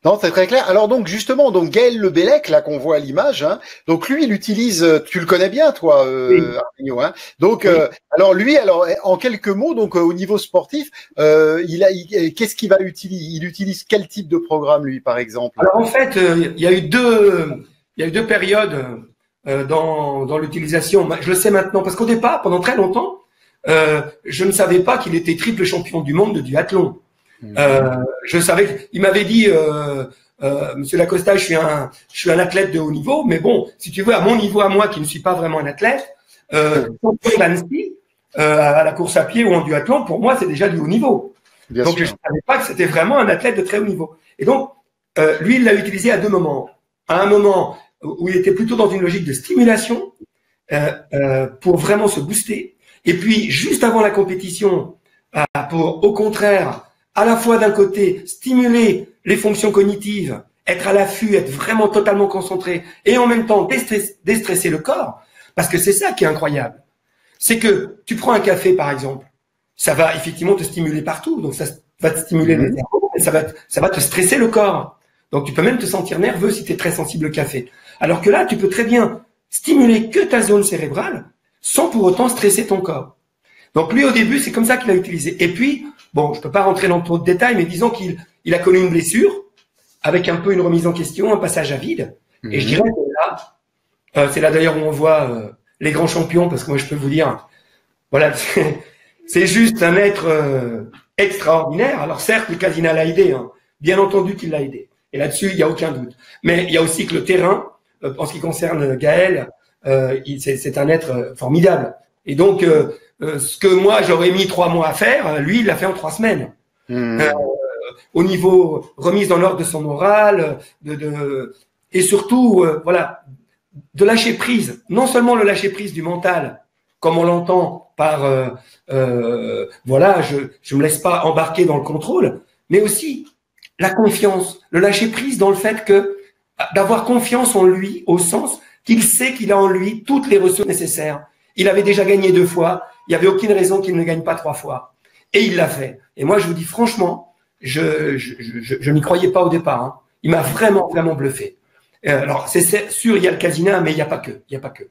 A: Non, c'est très clair. Alors donc justement, Gaël Le Bellec, là qu'on voit à l'image, donc lui, il utilise, tu le connais bien, toi,
B: oui.
A: Arnaud, Donc, oui. Alors en quelques mots, donc au niveau sportif, qu'est-ce qu'il va utiliser? Il utilise quel type de programme, lui, par exemple?
B: Alors en fait, il y a eu deux périodes dans l'utilisation. Je le sais maintenant, parce qu'au départ, pendant très longtemps, je ne savais pas qu'il était triple champion du monde de duathlon. Je savais qu'il m'avait dit, Monsieur Lacosta, je suis un athlète de haut niveau, mais bon, si tu veux, à mon niveau à moi, qui ne suis pas vraiment un athlète, à la course à pied ou en duathlon, pour moi, c'est déjà du haut niveau.
A: Bien
B: donc,
A: sûr.
B: je ne savais pas que c'était vraiment un athlète de très haut niveau. Et donc, lui, il l'a utilisé à deux moments. À un moment où il était plutôt dans une logique de stimulation pour vraiment se booster. Et puis, juste avant la compétition, pour, au contraire, à la fois d'un côté, stimuler les fonctions cognitives, être à l'affût, être vraiment totalement concentré, et en même temps déstresser le corps, parce que c'est ça qui est incroyable. C'est que tu prends un café, par exemple, ça va effectivement te stimuler partout, donc ça va te stimuler les cerveaux, et ça va te stresser le corps. Donc tu peux même te sentir nerveux si tu es très sensible au café. Alors que là, tu peux très bien stimuler que ta zone cérébrale, sans pour autant stresser ton corps. Donc lui, au début, c'est comme ça qu'il a utilisé. Et puis, bon, je peux pas rentrer dans trop de détails, mais disons qu'il a connu une blessure, avec un peu une remise en question, un passage à vide. Et je dirais que là, c'est là d'ailleurs où on voit les grands champions, parce que moi, je peux vous dire, voilà, c'est juste un être extraordinaire. Alors certes, le Kasina l'a aidé, bien entendu qu'il l'a aidé. Et là-dessus, il n'y a aucun doute. Mais il y a aussi que le terrain, en ce qui concerne Gaël, c'est un être formidable. Et donc, ce que moi j'aurais mis 3 mois à faire, lui il l'a fait en 3 semaines. Au niveau remise dans l'ordre de son moral, et surtout voilà, de lâcher prise. Non seulement le lâcher prise du mental, comme on l'entend par voilà, je me laisse pas embarquer dans le contrôle, mais aussi la confiance, le lâcher prise dans le fait que d'avoir confiance en lui au sens qu'il sait qu'il a en lui toutes les ressources nécessaires. Il avait déjà gagné 2 fois. Il n'y avait aucune raison qu'il ne gagne pas 3 fois. Et il l'a fait. Et moi, je vous dis franchement, je n'y croyais pas au départ. Il m'a vraiment, vraiment bluffé. Alors, c'est sûr, il y a le Kasina, mais il n'y a pas que. Il n'y a pas que.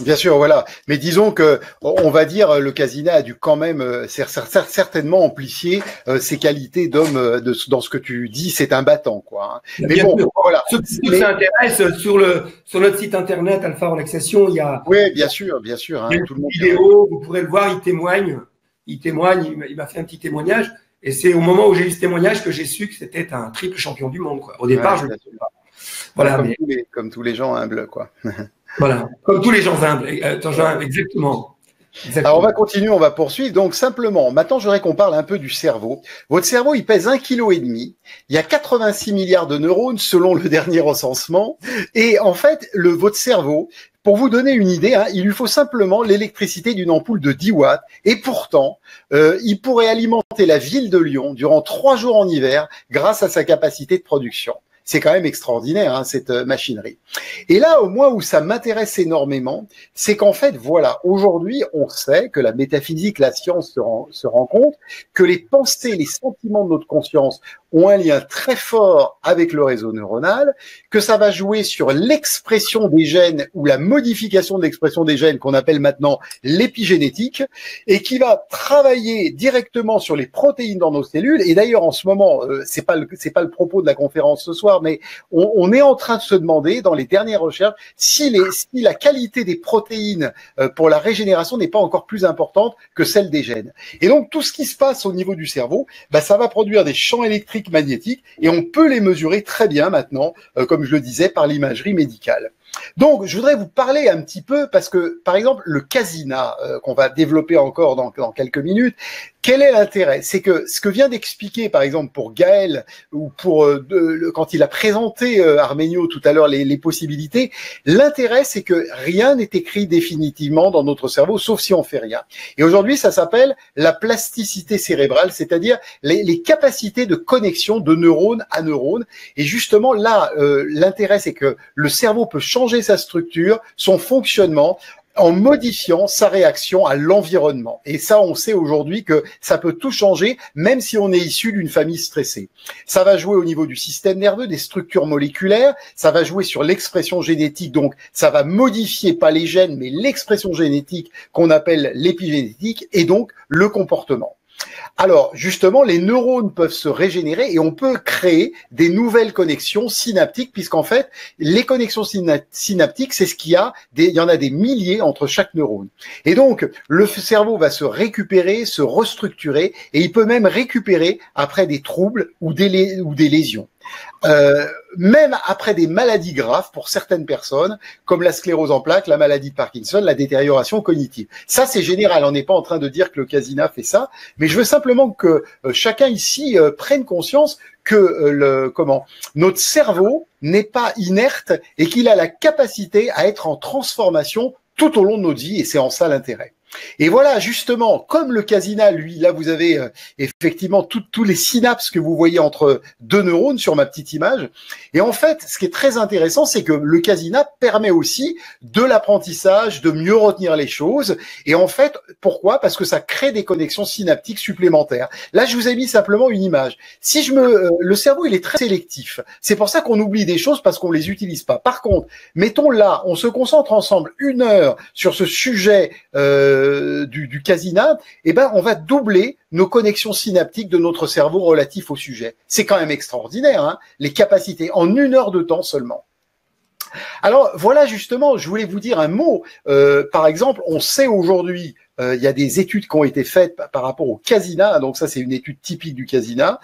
A: Bien sûr, voilà. Mais disons que, on va dire, le Kasina a dû quand même certainement amplifier ses qualités d'homme. Dans ce que tu dis, c'est un battant, quoi. Mais
B: bien
A: bon,
B: sûr.
A: voilà.
B: Ceux qui s'intéressent sur notre site internet Alpha Relaxation, il y a.
A: Oui, bien sûr.
B: Il y a une vidéo, vous pourrez le voir. Il témoigne. Il m'a fait un petit témoignage. Et c'est au moment où j'ai eu ce témoignage que j'ai su que c'était un triple champion du monde, quoi. Au départ, je ne le savais pas.
A: Voilà. Comme tous les gens humbles, quoi.
B: Voilà, comme tous les gens humbles, exactement.
A: Alors on va continuer, on va poursuivre. Donc simplement, maintenant j'aimerais qu'on parle un peu du cerveau. Votre cerveau, il pèse 1,5 kg. Il y a 86 milliards de neurones selon le dernier recensement. Et en fait, votre cerveau, pour vous donner une idée, il lui faut simplement l'électricité d'une ampoule de 10 watts. Et pourtant, il pourrait alimenter la ville de Lyon durant 3 jours en hiver grâce à sa capacité de production. C'est quand même extraordinaire, hein, cette machinerie. Et là, au moins où ça m'intéresse énormément, c'est qu'en fait, voilà, aujourd'hui, on sait que la métaphysique, la science se rend compte que les pensées, les sentiments de notre conscience ont un lien très fort avec le réseau neuronal, que ça va jouer sur l'expression des gènes ou la modification de l'expression des gènes qu'on appelle maintenant l'épigénétique, et qui va travailler directement sur les protéines dans nos cellules. Et d'ailleurs, en ce moment, c'est pas le propos de la conférence ce soir, mais on est en train de se demander, dans les dernières recherches, si la qualité des protéines pour la régénération n'est pas encore plus importante que celle des gènes. Et donc, tout ce qui se passe au niveau du cerveau, ça va produire des champs électriques magnétiques, et on peut les mesurer très bien maintenant, comme je le disais, par l'imagerie médicale. Donc, je voudrais vous parler un petit peu, parce que, par exemple, le casina, qu'on va développer encore dans quelques minutes, quel est l'intérêt? C'est que ce que vient d'expliquer, par exemple, pour Gaël, ou quand il a présenté Arménio tout à l'heure les possibilités, l'intérêt, c'est que rien n'est écrit définitivement dans notre cerveau, sauf si on fait rien. Et aujourd'hui, ça s'appelle la plasticité cérébrale, c'est-à-dire les capacités de connexion de neurone à neurone. Et justement, là, l'intérêt, c'est que le cerveau peut changer sa structure, son fonctionnement, en modifiant sa réaction à l'environnement. Et ça, on sait aujourd'hui que ça peut tout changer, même si on est issu d'une famille stressée. Ça va jouer au niveau du système nerveux, des structures moléculaires, ça va jouer sur l'expression génétique, donc ça va modifier pas les gènes, mais l'expression génétique qu'on appelle l'épigénétique, et donc le comportement. Alors, justement, les neurones peuvent se régénérer et on peut créer des nouvelles connexions synaptiques, puisqu'en fait, les connexions synaptiques, c'est ce qu'il y a, il y en a des milliers entre chaque neurone. Et donc, le cerveau va se récupérer, se restructurer, et il peut même récupérer après des troubles ou des lésions. Même après des maladies graves pour certaines personnes, comme la sclérose en plaques, la maladie de Parkinson, la détérioration cognitive. Ça, c'est général. On n'est pas en train de dire que le casina fait ça, mais je veux simplement que chacun ici prenne conscience que notre cerveau n'est pas inerte et qu'il a la capacité à être en transformation tout au long de notre vie, et c'est en ça l'intérêt. Et voilà, justement, comme le casina, lui, là, vous avez effectivement tous les synapses que vous voyez entre deux neurones sur ma petite image. Et en fait, ce qui est très intéressant, c'est que le casina permet aussi de l'apprentissage, de mieux retenir les choses. Et en fait, pourquoi? Parce que ça crée des connexions synaptiques supplémentaires. Là, je vous ai mis simplement une image. Si le cerveau, il est très sélectif. C'est pour ça qu'on oublie des choses, parce qu'on les utilise pas. Par contre, mettons là, on se concentre ensemble 1 heure sur ce sujet du casina, on va doubler nos connexions synaptiques de notre cerveau relatifs au sujet. C'est quand même extraordinaire, hein, les capacités en 1 heure de temps seulement. Alors voilà, justement, je voulais vous dire un mot. Par exemple, on sait aujourd'hui, il y a des études qui ont été faites par rapport au casina, donc ça c'est une étude typique du casina.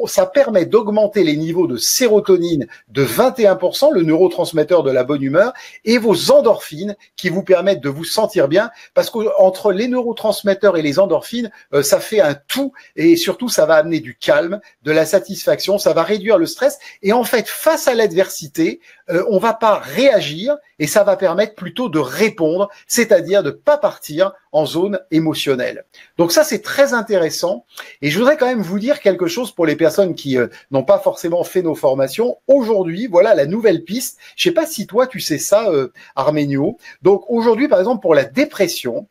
A: Ça permet d'augmenter les niveaux de sérotonine de 21%, le neurotransmetteur de la bonne humeur, et vos endorphines qui vous permettent de vous sentir bien, parce qu'entre les neurotransmetteurs et les endorphines, ça fait un tout, et surtout ça va amener du calme, de la satisfaction, ça va réduire le stress, et en fait, face à l'adversité, on va pas réagir, et ça va permettre plutôt de répondre, c'est-à-dire de pas partir en zone émotionnelle. Donc ça, c'est très intéressant. Et je voudrais quand même vous dire quelque chose pour les personnes qui n'ont pas forcément fait nos formations. Aujourd'hui, voilà la nouvelle piste. Je sais pas si toi, tu sais ça, Arménio. Donc aujourd'hui, par exemple, pour la dépression,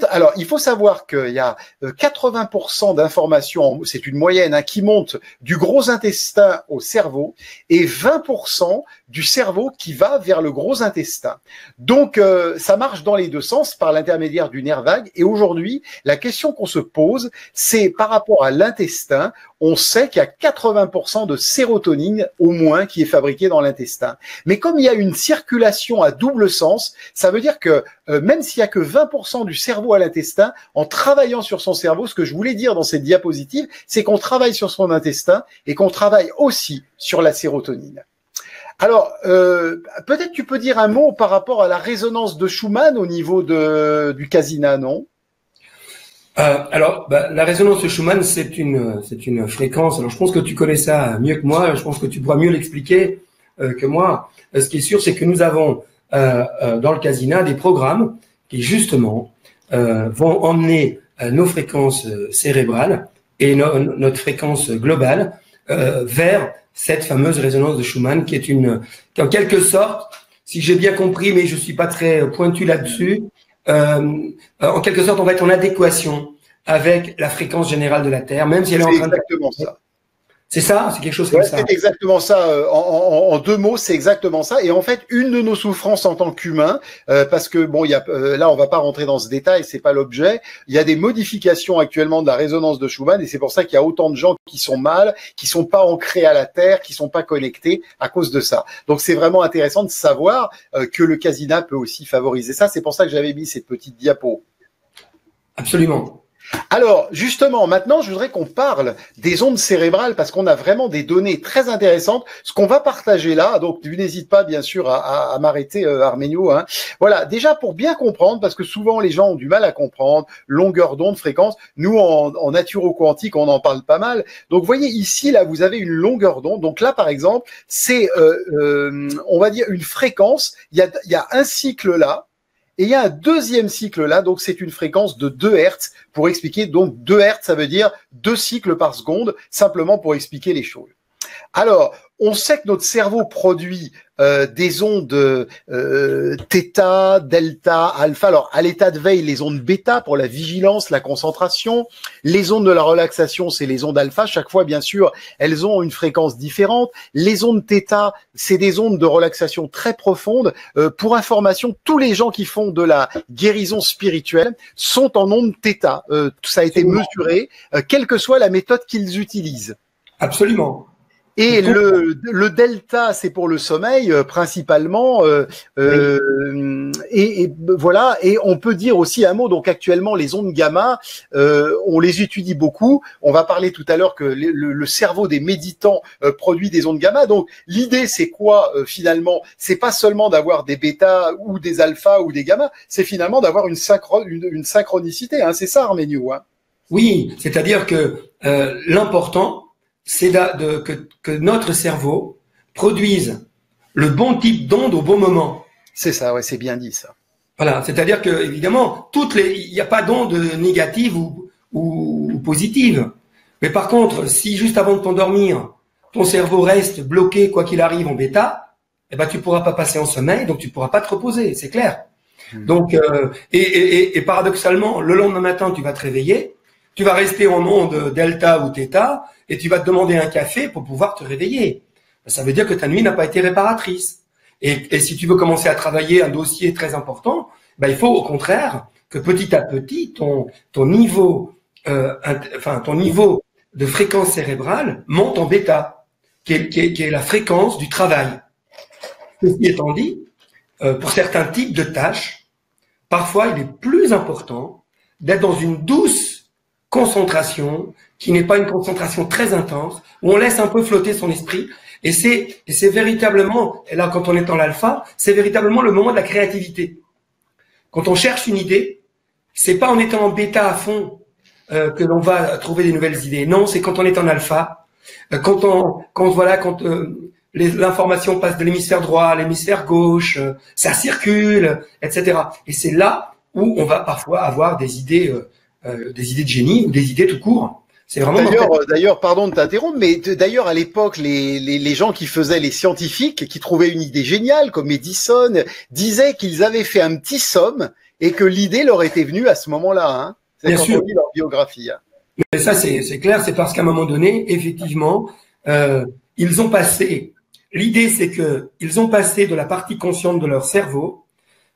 A: alors, il faut savoir qu'il y a 80% d'informations, c'est une moyenne, hein, qui monte du gros intestin au cerveau, et 20% du cerveau qui va vers le gros intestin. Donc, ça marche dans les deux sens par l'intermédiaire du nerf vague. Et aujourd'hui, la question qu'on se pose, c'est par rapport à l'intestin. On sait qu'il y a 80% de sérotonine au moins qui est fabriquée dans l'intestin. Mais comme il y a une circulation à double sens, ça veut dire que même s'il y a que 20% du cerveau à l'intestin, en travaillant sur son cerveau, ce que je voulais dire dans cette diapositive, c'est qu'on travaille sur son intestin et qu'on travaille aussi sur la sérotonine. Alors, peut-être tu peux dire un mot par rapport à la résonance de Schumann au niveau du casina, non ?
B: La résonance de Schumann, c'est une fréquence. Alors, je pense que tu connais ça mieux que moi. Je pense que tu pourras mieux l'expliquer que moi. Ce qui est sûr, c'est que nous avons dans le casina des programmes qui justement vont emmener nos fréquences cérébrales et notre fréquence globale vers cette fameuse résonance de Schumann qui en quelque sorte, si j'ai bien compris, mais je suis pas très pointu là-dessus, en quelque sorte, on va être en adéquation avec la fréquence générale de la Terre, même si elle est en train de...
A: C'est exactement ça.
B: C'est ça? C'est quelque chose comme ça?
A: C'est exactement ça. En deux mots, c'est exactement ça. Et en fait, une de nos souffrances en tant qu'humain, parce que bon, il y a là, on va pas rentrer dans ce détail, c'est pas l'objet. Il y a des modifications actuellement de la résonance de Schumann, et c'est pour ça qu'il y a autant de gens qui sont mal, qui sont pas ancrés à la Terre, qui sont pas connectés à cause de ça. Donc, c'est vraiment intéressant de savoir que le Casina peut aussi favoriser ça. C'est pour ça que j'avais mis cette petite diapo.
B: Absolument.
A: Alors, justement, maintenant, je voudrais qu'on parle des ondes cérébrales parce qu'on a vraiment des données très intéressantes. Ce qu'on va partager là, donc tu n'hésites pas, bien sûr, à m'arrêter, Arménio. Hein. Voilà, déjà pour bien comprendre, parce que souvent les gens ont du mal à comprendre, longueur d'onde, fréquence. Nous, en naturo-quantique, on en parle pas mal. Donc, vous voyez ici, là, vous avez une longueur d'onde. Donc là, par exemple, c'est, on va dire, une fréquence. Il y a un cycle là. Et il y a un deuxième cycle là, donc c'est une fréquence de 2 Hertz pour expliquer, donc 2 Hertz, ça veut dire 2 cycles par seconde, simplement pour expliquer les choses. Alors, on sait que notre cerveau produit des ondes θ, delta, alpha. Alors, à l'état de veille, les ondes bêta pour la vigilance, la concentration. Les ondes de la relaxation, c'est les ondes alpha. Chaque fois, bien sûr, elles ont une fréquence différente. Les ondes θ, c'est des ondes de relaxation très profondes. Pour information, tous les gens qui font de la guérison spirituelle sont en ondes θ. Ça a été mesuré, quelle que soit la méthode qu'ils utilisent.
B: Absolument.
A: Et le delta, c'est pour le sommeil principalement. Et voilà. Et on peut dire aussi un mot. Donc actuellement, les ondes gamma, on les étudie beaucoup. On va parler tout à l'heure que le cerveau des méditants produit des ondes gamma. Donc l'idée, c'est quoi finalement? C'est pas seulement d'avoir des bêta ou des alpha ou des gamma. C'est finalement d'avoir une synchronicité. Hein. C'est ça, Arménio. Hein.
B: Oui, c'est-à-dire que l'important, c'est que notre cerveau produise le bon type d'onde au bon moment.
A: C'est ça, ouais, c'est bien dit ça.
B: Voilà, c'est-à-dire que évidemment, il n'y a pas d'onde négative ou positive. Mais par contre, si juste avant de t'endormir, ton cerveau reste bloqué quoi qu'il arrive en bêta, eh ben tu pourras pas passer en sommeil, donc tu pourras pas te reposer, c'est clair. Donc et paradoxalement, le lendemain matin, tu vas te réveiller. Tu vas rester en onde delta ou θ et tu vas te demander un café pour pouvoir te réveiller. Ça veut dire que ta nuit n'a pas été réparatrice. Et si tu veux commencer à travailler un dossier très important, ben il faut au contraire que petit à petit ton niveau de fréquence cérébrale monte en bêta, qui est la fréquence du travail. Ceci étant dit, pour certains types de tâches, parfois il est plus important d'être dans une douce concentration, qui n'est pas une concentration très intense, où on laisse un peu flotter son esprit, et c'est véritablement, et là quand on est en l'alpha, c'est véritablement le moment de la créativité. Quand on cherche une idée, c'est pas en étant en bêta à fond que l'on va trouver des nouvelles idées. Non, c'est quand on est en alpha, quand l'information passe de l'hémisphère droit à l'hémisphère gauche, ça circule, etc. Et c'est là où on va parfois avoir des idées de génie ou des idées tout court. C'est vraiment
A: d'ailleurs, pardon de t'interrompre, mais d'ailleurs à l'époque, les gens qui faisaient les scientifiques, qui trouvaient une idée géniale, comme Edison, disaient qu'ils avaient fait un petit somme et que l'idée leur était venue à ce moment-là. Hein. C'est quand on lit leur biographie. Hein.
B: Mais ça, c'est clair, c'est parce qu'à un moment donné, effectivement, ils ont passé. L'idée, c'est que ils ont passé de la partie consciente de leur cerveau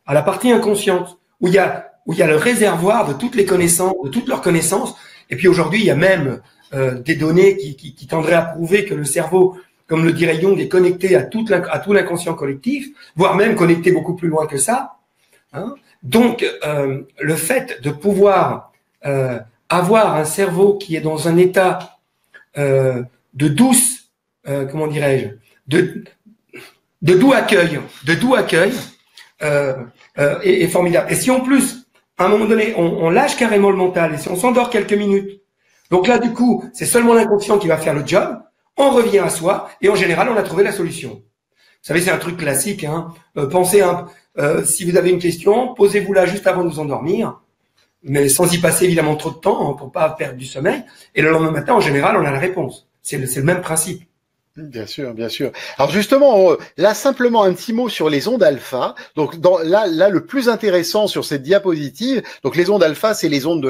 B: à la partie inconsciente, où il y a le réservoir de toutes les connaissances, de toutes leurs connaissances. Et puis aujourd'hui, il y a même des données qui tendraient à prouver que le cerveau, comme le dirait Jung, est connecté à tout l'inconscient collectif, voire même connecté beaucoup plus loin que ça. Hein. Donc, le fait de pouvoir avoir un cerveau qui est dans un état de douce, comment dirais-je, de doux accueil, est formidable. Et si en plus, à un moment donné, on lâche carrément le mental et si on s'endort quelques minutes, donc là, du coup, c'est seulement l'inconscient qui va faire le job, on revient à soi et en général, on a trouvé la solution. Vous savez, c'est un truc classique. Hein. Pensez, si vous avez une question, posez-vous-la juste avant de vous endormir, mais sans y passer évidemment trop de temps hein, pour pas perdre du sommeil. Et le lendemain matin, en général, on a la réponse. C'est le même principe.
A: Bien sûr, bien sûr. Alors justement, là simplement un petit mot sur les ondes alpha. Donc là le plus intéressant sur cette diapositive. Donc les ondes alpha, c'est les ondes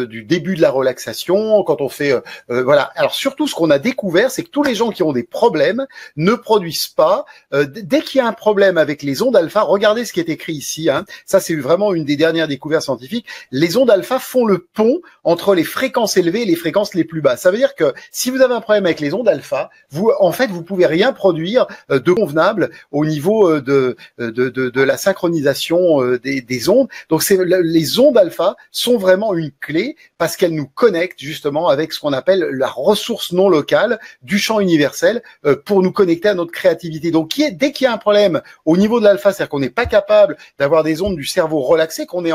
A: du début de la relaxation quand on fait voilà. Alors surtout ce qu'on a découvert, c'est que tous les gens qui ont des problèmes ne produisent pas. Dès qu'il y a un problème avec les ondes alpha, regardez ce qui est écrit ici. Hein. Ça c'est vraiment une des dernières découvertes scientifiques. Les ondes alpha font le pont entre les fréquences élevées et les fréquences les plus basses. Ça veut dire que si vous avez un problème avec les ondes alpha, en fait, vous pouvez rien produire de convenable au niveau de la synchronisation des ondes. Donc, les ondes alpha sont vraiment une clé parce qu'elles nous connectent justement avec ce qu'on appelle la ressource non locale du champ universel pour nous connecter à notre créativité. Donc, dès qu'il y a un problème au niveau de l'alpha, c'est-à-dire qu'on n'est pas capable d'avoir des ondes du cerveau relaxées, qu'on est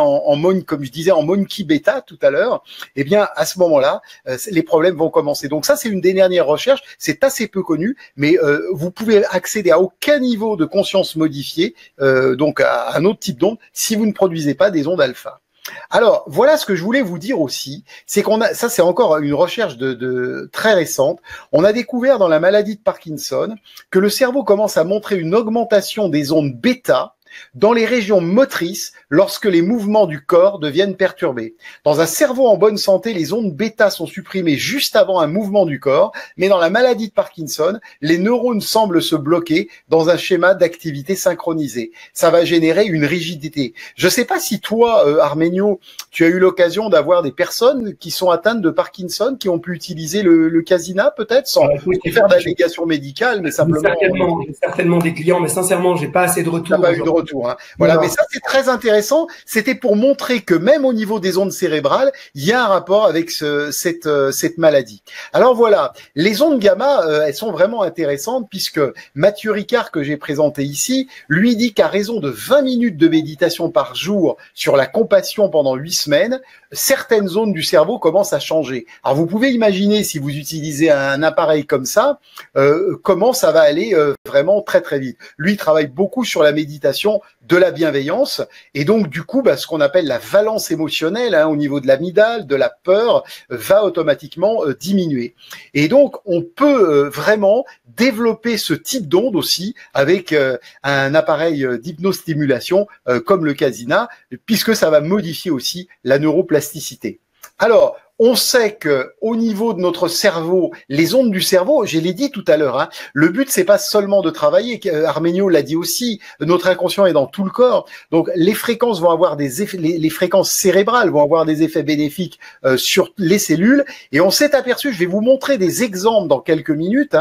A: comme je disais, en monkey bêta tout à l'heure, eh bien, à ce moment-là, les problèmes vont commencer. Donc, ça, c'est une des dernières recherches. C'est assez peu connu, mais vous pouvez accéder à aucun niveau de conscience modifié, donc à un autre type d'onde, si vous ne produisez pas des ondes alpha. Alors, voilà ce que je voulais vous dire aussi, c'est ça c'est encore une recherche très récente, on a découvert dans la maladie de Parkinson que le cerveau commence à montrer une augmentation des ondes bêta dans les régions motrices lorsque les mouvements du corps deviennent perturbés. Dans un cerveau en bonne santé, les ondes bêta sont supprimées juste avant un mouvement du corps, mais dans la maladie de Parkinson, les neurones semblent se bloquer dans un schéma d'activité synchronisé. Ça va générer une rigidité. Je ne sais pas si toi, Arménio, tu as eu l'occasion d'avoir des personnes qui sont atteintes de Parkinson, qui ont pu utiliser le Casina peut-être, sans faire d'allégation médicale, mais simplement...
B: Certainement des clients, mais sincèrement, j'ai pas assez de retours.
A: Hein. Voilà, mais ça c'est très intéressant. C'était pour montrer que même au niveau des ondes cérébrales, il y a un rapport avec cette maladie. Alors voilà, les ondes gamma, elles sont vraiment intéressantes puisque Mathieu Ricard, que j'ai présenté ici, lui dit qu'à raison de 20 minutes de méditation par jour sur la compassion pendant 8 semaines, certaines zones du cerveau commencent à changer. Alors vous pouvez imaginer, si vous utilisez un appareil comme ça, comment ça va aller vraiment très très vite. Lui travaille beaucoup sur la méditation de la bienveillance et donc du coup ce qu'on appelle la valence émotionnelle au niveau de l'amygdale, de la peur, va automatiquement diminuer. Et donc on peut vraiment développer ce type d'onde aussi avec un appareil d'hypnostimulation comme le Casina, puisque ça va modifier aussi la neuroplasticité. Alors, on sait que au niveau de notre cerveau, les ondes du cerveau, je l'ai dit tout à l'heure, le but c'est pas seulement de travailler. Arménio l'a dit aussi, notre inconscient est dans tout le corps. Donc les fréquences vont avoir des effets, les fréquences cérébrales vont avoir des effets bénéfiques sur les cellules. Et on s'est aperçu, je vais vous montrer des exemples dans quelques minutes,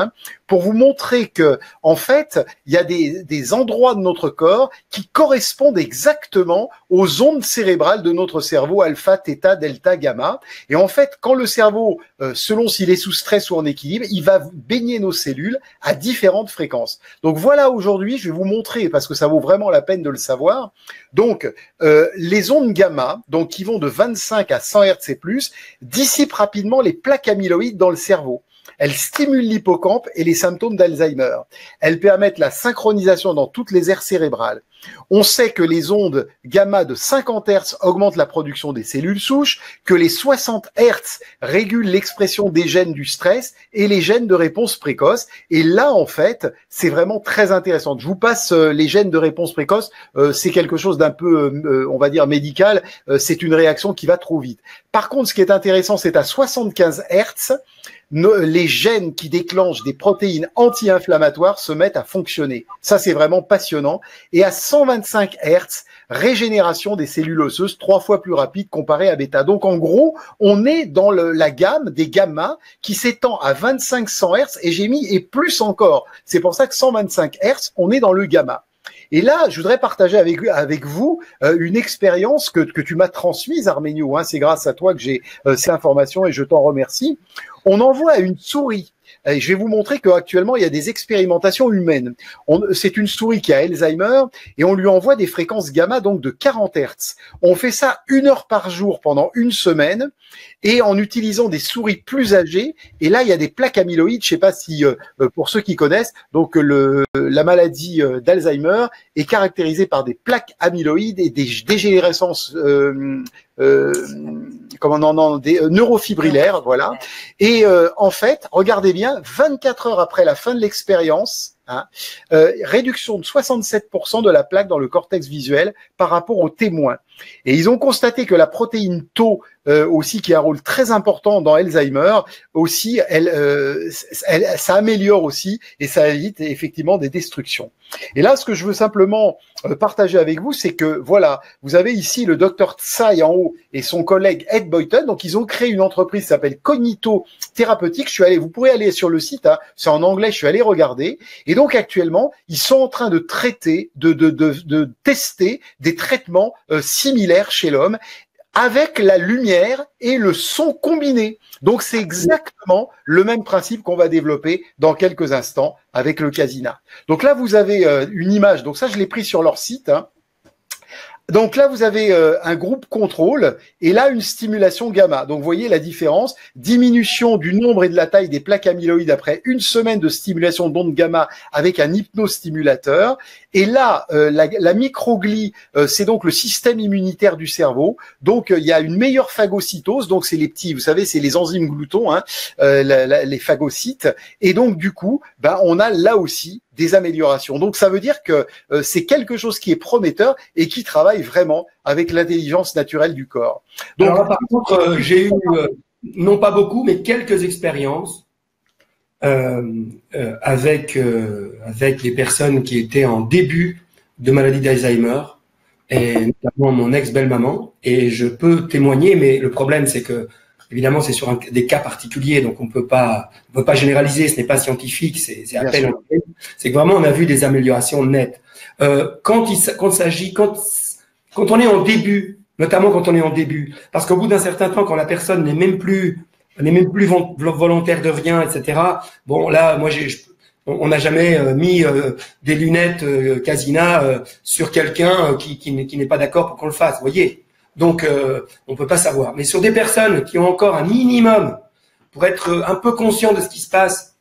A: pour vous montrer que en fait il y a des endroits de notre corps qui correspondent exactement aux ondes cérébrales de notre cerveau, alpha, theta, delta, gamma. Et en fait, quand le cerveau, selon s'il est sous stress ou en équilibre, il va baigner nos cellules à différentes fréquences. Donc voilà, aujourd'hui, je vais vous montrer, parce que ça vaut vraiment la peine de le savoir. Donc, les ondes gamma, donc qui vont de 25 à 100 Hz et plus, dissipent rapidement les plaques amyloïdes dans le cerveau. Elles stimulent l'hippocampe et les symptômes d'Alzheimer. Elles permettent la synchronisation dans toutes les aires cérébrales. On sait que les ondes gamma de 50 Hz augmentent la production des cellules souches, que les 60 Hz régulent l'expression des gènes du stress et les gènes de réponse précoce. Et là, en fait, c'est vraiment très intéressant. Je vous passe les gènes de réponse précoce. C'est quelque chose d'un peu, on va dire, médical. C'est une réaction qui va trop vite. Par contre, ce qui est intéressant, c'est à 75 Hz, les gènes qui déclenchent des protéines anti-inflammatoires se mettent à fonctionner. Ça, c'est vraiment passionnant. Et à 125 Hz, régénération des cellules osseuses 3 fois plus rapide comparé à bêta. Donc, en gros, on est dans la gamme des gamma qui s'étend à 2500 Hz et j'ai mis et plus encore. C'est pour ça que 125 Hz, on est dans le gamma. Et là, je voudrais partager avec vous une expérience que tu m'as transmise, Arménio. C'est grâce à toi que j'ai ces informations et je t'en remercie. On envoie une souris. Et je vais vous montrer qu'actuellement, il y a des expérimentations humaines. C'est une souris qui a Alzheimer et on lui envoie des fréquences gamma donc de 40 Hz. On fait ça 1 heure par jour pendant 1 semaine et en utilisant des souris plus âgées. Et là, il y a des plaques amyloïdes. Je sais pas si, pour ceux qui connaissent, donc la maladie d'Alzheimer est caractérisée par des plaques amyloïdes et des dégénérescences comment non, des neurofibrillaires, voilà. Et en fait, regardez bien, 24 heures après la fin de l'expérience, réduction de 67% de la plaque dans le cortex visuel par rapport aux témoins. Et ils ont constaté que la protéine Tau aussi, qui a un rôle très important dans Alzheimer, aussi, ça améliore aussi et ça évite effectivement des destructions. Et là, ce que je veux simplement partager avec vous, c'est que voilà, vous avez ici le docteur Tsai en haut et son collègue Ed Boyton. Donc, ils ont créé une entreprise qui s'appelle Cognito Thérapeutique. Vous pourrez aller sur le site, c'est en anglais, je suis allé regarder. Et donc, actuellement, ils sont en train de traiter, de tester des traitements similaires chez l'homme, avec la lumière et le son combinés. Donc, c'est exactement le même principe qu'on va développer dans quelques instants avec le Casina. Donc là, vous avez une image. Donc ça, je l'ai pris sur leur site. Donc là, vous avez un groupe contrôle et là, une stimulation gamma. Donc, vous voyez la différence. Diminution du nombre et de la taille des plaques amyloïdes après une semaine de stimulation d'ondes gamma avec un hypnostimulateur. Et là, la microglie, c'est donc le système immunitaire du cerveau. Donc, il y a une meilleure phagocytose. Donc, c'est les petits, vous savez, c'est les enzymes gloutons, les phagocytes. Et donc, du coup, on a là aussi des améliorations. Donc, ça veut dire que c'est quelque chose qui est prometteur et qui travaille vraiment avec l'intelligence naturelle du corps. Donc,
B: alors, par contre, j'ai eu, non pas beaucoup, mais quelques expériences avec les personnes qui étaient en début de maladie d'Alzheimer, et notamment mon ex-belle-maman. Et je peux témoigner, mais le problème, c'est que évidemment, c'est sur des cas particuliers, donc on peut pas généraliser. Ce n'est pas scientifique, c'est à peine. C'est que vraiment, on a vu des améliorations nettes. Quand on est en début, notamment quand on est en début, parce qu'au bout d'un certain temps, quand la personne n'est même plus volontaire de rien, etc. Bon, là, moi, on n'a jamais mis des lunettes Casina sur quelqu'un qui n'est pas d'accord pour qu'on le fasse. Vous voyez. Donc, on peut pas savoir. Mais sur des personnes qui ont encore un minimum pour être un peu conscient de ce qui se passe,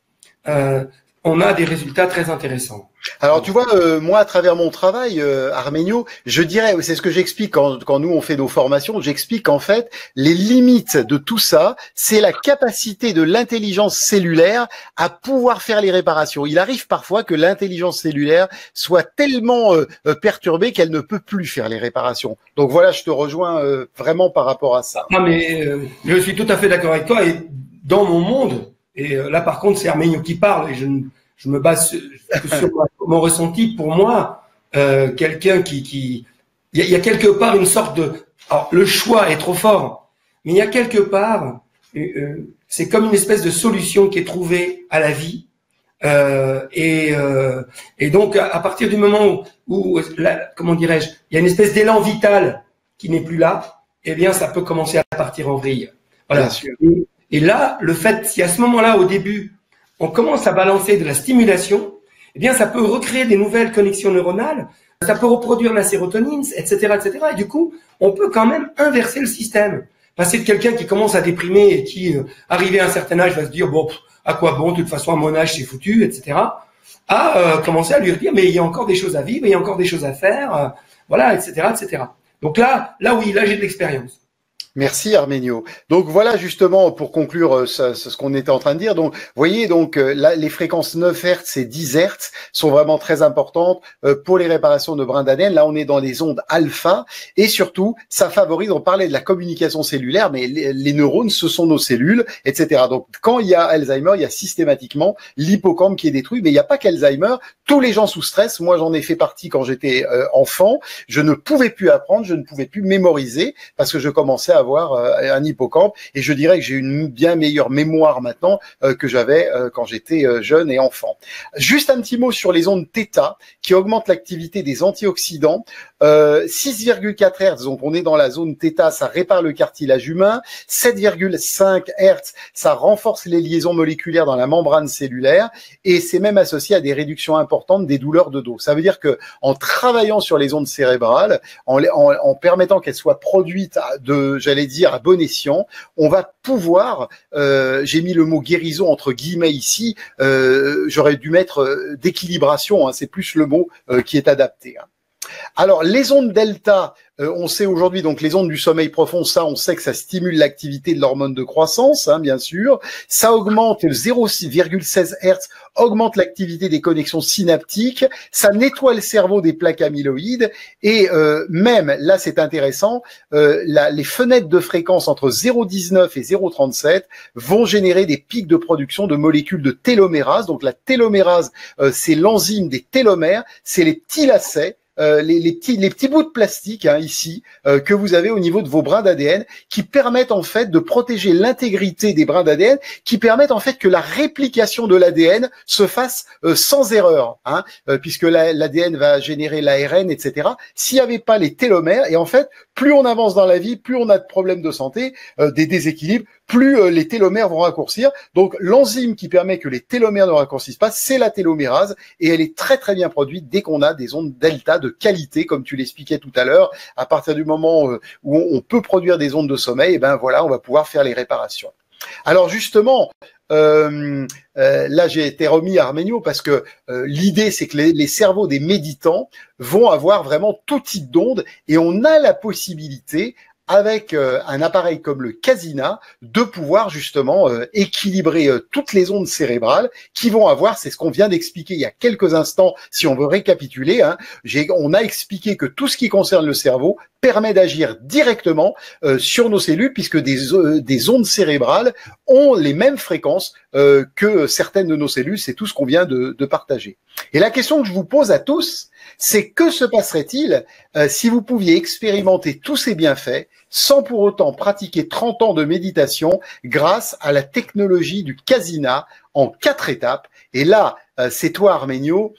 B: on a des résultats très intéressants.
A: Alors, tu vois, moi, à travers mon travail, Arménio, je dirais, c'est ce que j'explique quand nous, on fait nos formations, j'explique qu'en fait, les limites de tout ça, c'est la capacité de l'intelligence cellulaire à pouvoir faire les réparations. Il arrive parfois que l'intelligence cellulaire soit tellement perturbée qu'elle ne peut plus faire les réparations. Donc voilà, je te rejoins vraiment par rapport à ça.
B: Ah, mais je suis tout à fait d'accord avec toi. Et dans mon monde, et là, par contre, c'est Arménio qui parle, et je me base sur mon ressenti. Pour moi, quelqu'un il y a quelque part une sorte de... Alors, le choix est trop fort, mais il y a quelque part, c'est comme une espèce de solution qui est trouvée à la vie. Et donc, à partir du moment où comment dirais-je, il y a une espèce d'élan vital qui n'est plus là, eh bien, ça peut commencer à partir en vrille. Voilà. Bien sûr. Et là, le fait, si à ce moment-là, au début, on commence à balancer de la stimulation, eh bien, ça peut recréer des nouvelles connexions neuronales, ça peut reproduire la sérotonine, etc., etc. Et du coup, on peut quand même inverser le système. Passer de quelqu'un qui commence à déprimer et qui, arrivé à un certain âge, va se dire, bon, à quoi bon, de toute façon, à mon âge, c'est foutu, etc., à commencer à lui dire, mais il y a encore des choses à vivre, il y a encore des choses à faire, voilà, etc., etc. Donc là, oui, là, j'ai de l'expérience.
A: Merci Arménio. Donc voilà justement pour conclure ce qu'on était en train de dire. Donc vous voyez donc là, les fréquences 9 Hz et 10 Hz sont vraiment très importantes pour les réparations de brins d'ADN. Là on est dans les ondes alpha et surtout ça favorise, on parlait de la communication cellulaire, mais les neurones ce sont nos cellules, etc. Donc quand il y a Alzheimer, il y a systématiquement l'hippocampe qui est détruit, mais il n'y a pas qu'Alzheimer. Tous les gens sous stress, moi j'en ai fait partie quand j'étais enfant, je ne pouvais plus apprendre, je ne pouvais plus mémoriser parce que je commençais à avoir un hippocampe et je dirais que j'ai une bien meilleure mémoire maintenant que j'avais quand j'étais jeune et enfant. Juste un petit mot sur les ondes θ qui augmentent l'activité des antioxydants. 6,4 Hz, donc on est dans la zone θ, ça répare le cartilage humain. 7,5 Hz, ça renforce les liaisons moléculaires dans la membrane cellulaire et c'est même associé à des réductions importantes des douleurs de dos. Ça veut dire que en travaillant sur les ondes cérébrales, en permettant qu'elles soient produites j'allais dire à bon escient, on va pouvoir, j'ai mis le mot guérison entre guillemets ici, j'aurais dû mettre d'équilibration, c'est plus le mot qui est adapté. Alors, les ondes delta, on sait aujourd'hui, donc les ondes du sommeil profond, ça, on sait que ça stimule l'activité de l'hormone de croissance, hein, bien sûr. Ça augmente 0,16 Hz, augmente l'activité des connexions synaptiques. Ça nettoie le cerveau des plaques amyloïdes. Et même, là, c'est intéressant, les fenêtres de fréquence entre 0,19 et 0,37 vont générer des pics de production de molécules de télomérase. Donc, la télomérase, c'est l'enzyme des télomères, c'est les petits lacets, les petits bouts de plastique, hein, ici, que vous avez au niveau de vos brins d'ADN, qui permettent en fait de protéger l'intégrité des brins d'ADN, qui permettent en fait que la réplication de l'ADN se fasse sans erreur, hein, puisque l'ADN va générer l'ARN, etc. S'il n'y avait pas les télomères, et en fait, plus on avance dans la vie, plus on a de problèmes de santé, des déséquilibres, plus les télomères vont raccourcir. Donc l'enzyme qui permet que les télomères ne raccourcissent pas, c'est la télomérase, et elle est très très bien produite dès qu'on a des ondes delta de qualité, comme tu l'expliquais tout à l'heure. À partir du moment où on peut produire des ondes de sommeil, et ben voilà, on va pouvoir faire les réparations. Alors justement, là j'ai été remis à Arménio parce que l'idée c'est que les cerveaux des méditants vont avoir vraiment tout type d'ondes, et on a la possibilité, avec un appareil comme le Casina, de pouvoir justement équilibrer toutes les ondes cérébrales qui vont avoir, c'est ce qu'on vient d'expliquer il y a quelques instants, si on veut récapituler, hein, on a expliqué que tout ce qui concerne le cerveau permet d'agir directement sur nos cellules, puisque des ondes cérébrales ont les mêmes fréquences que certaines de nos cellules, c'est tout ce qu'on vient de partager. Et la question que je vous pose à tous, c'est que se passerait-il si vous pouviez expérimenter tous ces bienfaits sans pour autant pratiquer 30 ans de méditation grâce à la technologie du Casina en 4 étapes. Et là, c'est toi, Arménio,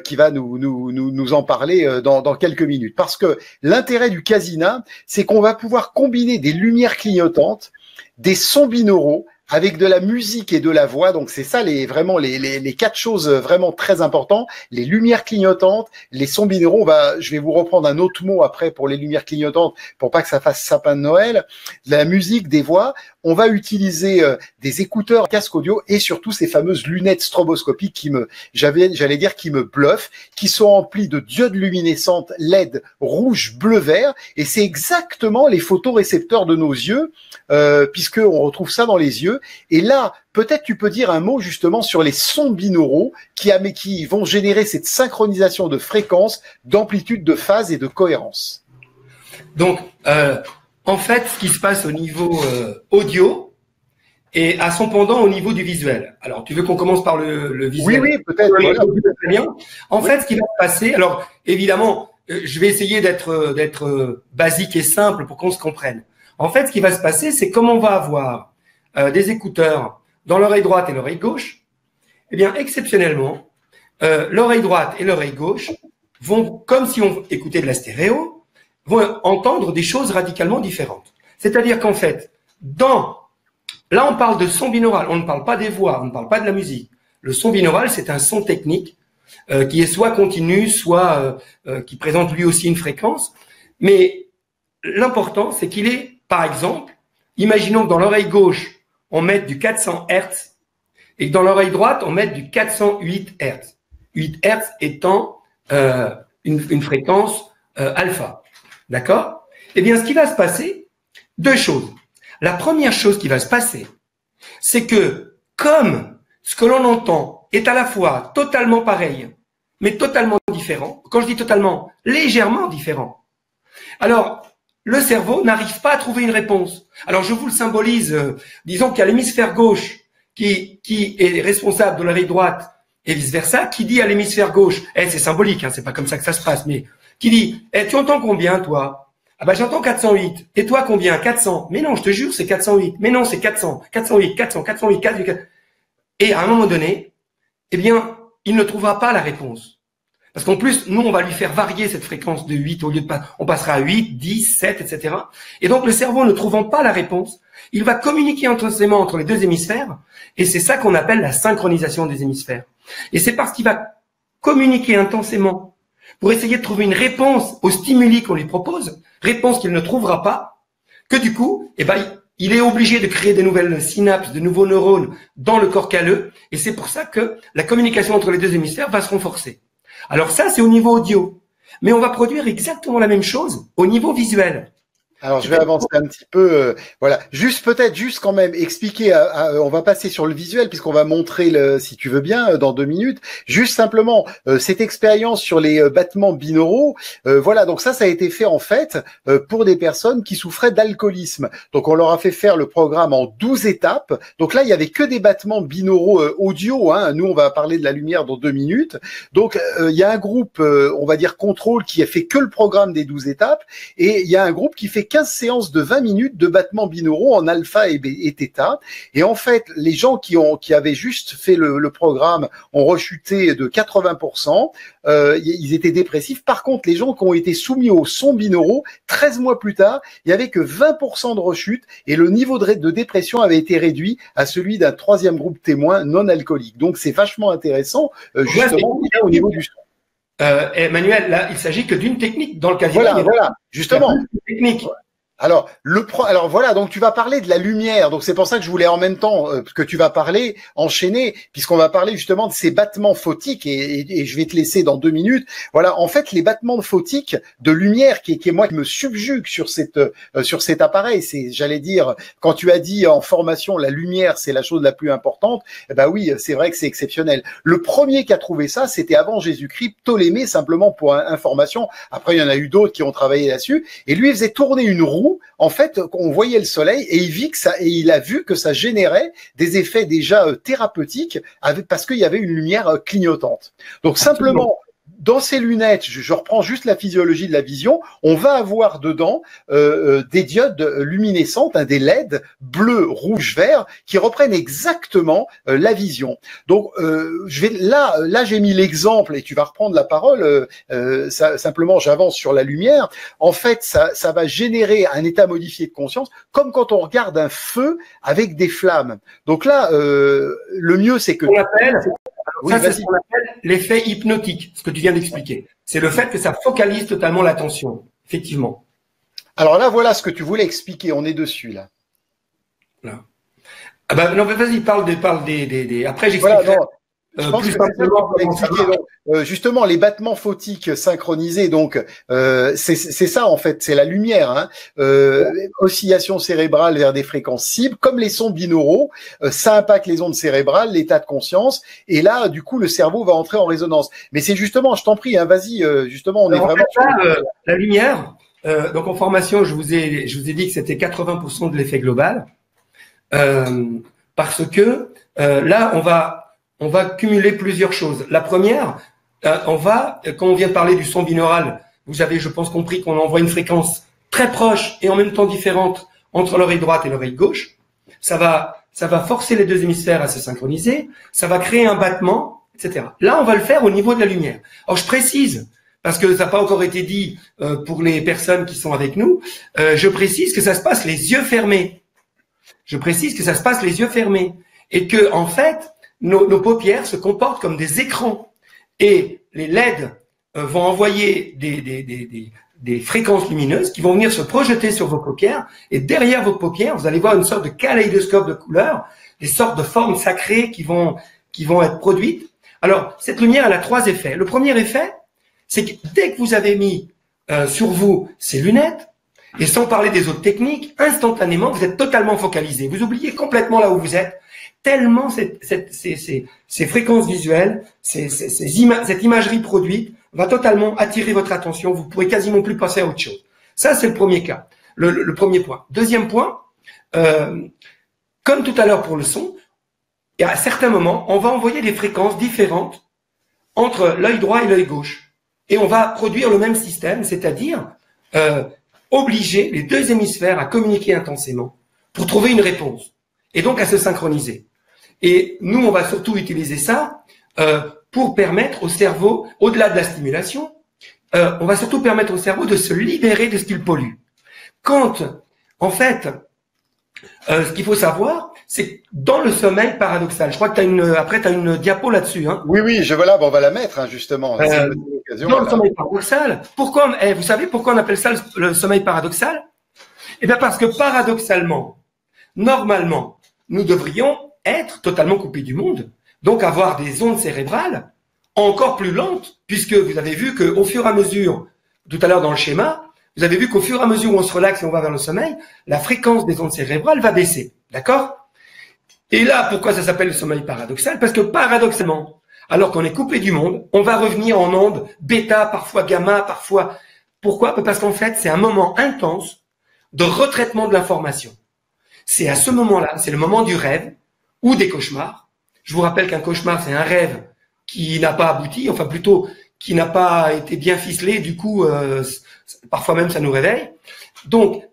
A: qui va nous en parler dans quelques minutes. Parce que l'intérêt du Casina, c'est qu'on va pouvoir combiner des lumières clignotantes, des sons binauraux, avec de la musique et de la voix. Donc c'est ça vraiment les 4 choses vraiment très importantes: les lumières clignotantes, les sons binauraux. Je vais vous reprendre un autre mot après pour les lumières clignotantes, pour pas que ça fasse sapin de Noël. La musique, des voix. On va utiliser des écouteurs, casques audio, et surtout ces fameuses lunettes stroboscopiques qui qui me bluffent, qui sont emplies de diodes luminescentes LED rouge, bleu, vert, et c'est exactement les photorécepteurs de nos yeux, puisque on retrouve ça dans les yeux. Et là, peut-être tu peux dire un mot justement sur les sons binauraux qui vont générer cette synchronisation de fréquences, d'amplitude, de phase et de cohérence.
B: Donc, en fait, ce qui se passe au niveau audio et à son pendant au niveau du visuel. Alors, tu veux qu'on commence par le visuel?
A: Oui, peut-être. Voilà.
B: Très bien. En fait, ce qui va se passer, alors évidemment, je vais essayer d'être basique et simple pour qu'on se comprenne. En fait, ce qui va se passer, c'est comme on va avoir des écouteurs dans l'oreille droite et l'oreille gauche, eh bien, exceptionnellement, l'oreille droite et l'oreille gauche vont, comme si on écoutait de la stéréo, vont entendre des choses radicalement différentes. C'est-à-dire qu'en fait, là, on parle de son binaural, on ne parle pas des voix, on ne parle pas de la musique. Le son binaural, c'est un son technique qui est soit continu, soit qui présente lui aussi une fréquence. Mais l'important, c'est qu'il est, par exemple, imaginons que dans l'oreille gauche, on mette du 400 Hz et que dans l'oreille droite, on mette du 408 Hz. 8 Hz étant une fréquence alpha. D'accord? Eh bien, ce qui va se passer, 2 choses. La première chose qui va se passer, c'est que comme ce que l'on entend est à la fois totalement pareil, mais totalement différent, quand je dis totalement, légèrement différent, alors le cerveau n'arrive pas à trouver une réponse. Alors je vous le symbolise, disons qu'il y a l'hémisphère gauche qui est responsable de l'oreille droite et vice-versa, qui dit à l'hémisphère gauche, c'est symbolique, hein, c'est pas comme ça que ça se passe, mais qui dit, tu entends combien, toi? Ah ben, j'entends 408. Et toi, combien? 400. Mais non, je te jure, c'est 408. Mais non, c'est 400. 408, 400, 408, 408. Et à un moment donné, eh bien, il ne trouvera pas la réponse. Parce qu'en plus, nous, on va lui faire varier cette fréquence de 8 au lieu de on passera à 8, 10, 7, etc. Et donc, le cerveau ne trouvant pas la réponse, il va communiquer intensément entre les 2 hémisphères. Et c'est ça qu'on appelle la synchronisation des hémisphères. Et c'est parce qu'il va communiquer intensément pour essayer de trouver une réponse aux stimuli qu'on lui propose, réponse qu'il ne trouvera pas, que du coup, eh ben, il est obligé de créer de nouvelles synapses, de nouveaux neurones dans le corps calleux, et c'est pour ça que la communication entre les 2 hémisphères va se renforcer. Alors ça, c'est au niveau audio. Mais on va produire exactement la même chose au niveau visuel.
A: Alors, je vais avancer un petit peu. Voilà, juste quand même expliquer. On va passer sur le visuel puisqu'on va montrer si tu veux bien, dans 2 minutes. Juste simplement cette expérience sur les battements binauraux. Voilà, donc ça a été fait en fait pour des personnes qui souffraient d'alcoolisme. Donc, on leur a fait faire le programme en 12 étapes. Donc là, il y avait que des battements binauraux audio. Hein. Nous, on va parler de la lumière dans 2 minutes. Donc, il y a un groupe, on va dire contrôle, qui a fait que le programme des 12 étapes, et il y a un groupe qui fait 15 séances de 20 minutes de battements binauraux en alpha et theta. Et en fait, les gens qui avaient juste fait le programme ont rechuté de 80%. Ils étaient dépressifs. Par contre, les gens qui ont été soumis aux sons binauraux, 13 mois plus tard, il y avait que 20% de rechute et le niveau de dépression avait été réduit à celui d'un 3e groupe témoin non alcoolique. Donc, c'est vachement intéressant, justement, au niveau du son.
B: Emmanuel, là, il s'agit que d'une technique dans le cas.
A: Voilà, justement.
B: Technique.
A: Alors voilà, donc tu vas parler de la lumière, donc c'est pour ça que je voulais en même temps que tu vas parler, enchaîner, puisqu'on va parler justement de ces battements photiques, et je vais te laisser dans 2 minutes. Voilà, en fait, les battements de photiques de lumière qui est moi qui me subjugue sur cet appareil, c'est, j'allais dire, quand tu as dit en formation la lumière c'est la chose la plus importante, eh ben oui, c'est vrai que c'est exceptionnel. Le premier qui a trouvé ça, c'était avant Jésus-Christ, Ptolémée, simplement pour information. Après, il y en a eu d'autres qui ont travaillé là-dessus, et lui il faisait tourner une roue. En fait, on voyait le soleil et il a vu que ça générait des effets déjà thérapeutiques parce qu'il y avait une lumière clignotante. Donc simplement, dans ces lunettes, je reprends juste la physiologie de la vision, on va avoir dedans des diodes luminescentes, des LED bleu, rouge, vert, qui reprennent exactement la vision. Donc, là, j'ai mis l'exemple et tu vas reprendre la parole. Simplement, j'avance sur la lumière. En fait, ça va générer un état modifié de conscience, comme quand on regarde un feu avec des flammes. Donc là, le mieux, c'est que
B: ça, c'est ce qu'on appelle l'effet hypnotique, ce que tu viens d'expliquer. C'est le fait que ça focalise totalement l'attention, effectivement.
A: Alors là, voilà ce que tu voulais expliquer. On est dessus, là.
B: Là. Ah ben, non, vas-y, parle des... Après, j'expliquerai.
A: Voilà, je pense que c'est ça qu'on expliquer. Donc, justement, les battements photiques synchronisés, donc c'est ça en fait, c'est la lumière. Hein. Oscillation cérébrale vers des fréquences cibles, comme les sons binauraux, ça impacte les ondes cérébrales, l'état de conscience, et là, du coup, le cerveau va entrer en résonance. Mais c'est justement, je t'en prie, hein, vas-y, justement, on est vraiment.
B: La lumière. Donc en formation, je vous ai dit que c'était 80% de l'effet global, parce que là, on va cumuler plusieurs choses. La première, quand on vient de parler du son binaural, vous avez, je pense, compris qu'on envoie une fréquence très proche et en même temps différente entre l'oreille droite et l'oreille gauche. Ça va forcer les 2 hémisphères à se synchroniser, ça va créer un battement, etc. Là, on va le faire au niveau de la lumière. Alors, je précise, parce que ça n'a pas encore été dit pour les personnes qui sont avec nous, je précise que ça se passe les yeux fermés. Je précise que ça se passe les yeux fermés. Et que, en fait, nos paupières se comportent comme des écrans. Et les LED vont envoyer des fréquences lumineuses qui vont venir se projeter sur vos paupières. Et derrière vos paupières, vous allez voir une sorte de kaléidoscope de couleurs, des sortes de formes sacrées qui vont être produites. Alors, cette lumière, elle a 3 effets. Le premier effet, c'est que dès que vous avez mis sur vous ces lunettes, et sans parler des autres techniques, instantanément, vous êtes totalement focalisé. Vous oubliez complètement là où vous êtes, tellement ces fréquences visuelles, cette imagerie produite va totalement attirer votre attention. Vous pourrez quasiment plus passer à autre chose. Ça, c'est le premier cas, le premier point. Deuxième point, comme tout à l'heure pour le son, et à certains moments, on va envoyer des fréquences différentes entre l'œil droit et l'œil gauche. Et on va produire le même système, c'est-à-dire obliger les 2 hémisphères à communiquer intensément pour trouver une réponse et donc à se synchroniser. Et nous, on va surtout utiliser ça pour permettre au cerveau, au-delà de la stimulation, on va surtout permettre au cerveau de se libérer de ce qu'il pollue. Quand, en fait, ce qu'il faut savoir, c'est que dans le sommeil paradoxal, je crois que tu as une diapo là-dessus. Hein.
A: Oui, on va la mettre, hein, justement.
B: Dans le sommeil paradoxal, vous savez pourquoi on appelle ça le sommeil paradoxal? Eh bien, parce que paradoxalement, normalement, nous devrions être totalement coupés du monde, donc avoir des ondes cérébrales encore plus lente, puisque vous avez vu qu'au fur et à mesure, tout à l'heure dans le schéma, vous avez vu qu'au fur et à mesure où on se relaxe et on va vers le sommeil, la fréquence des ondes cérébrales va baisser. D'accord? Et là, pourquoi ça s'appelle le sommeil paradoxal? Parce que paradoxalement, alors qu'on est coupé du monde, on va revenir en ondes bêta, parfois gamma, parfois... Pourquoi? Parce qu'en fait, c'est un moment intense de retraitement de l'information. C'est à ce moment-là, c'est le moment du rêve ou des cauchemars. Je vous rappelle qu'un cauchemar, c'est un rêve qui n'a pas abouti, enfin plutôt qui n'a pas été bien ficelé, du coup, parfois même ça nous réveille. Donc,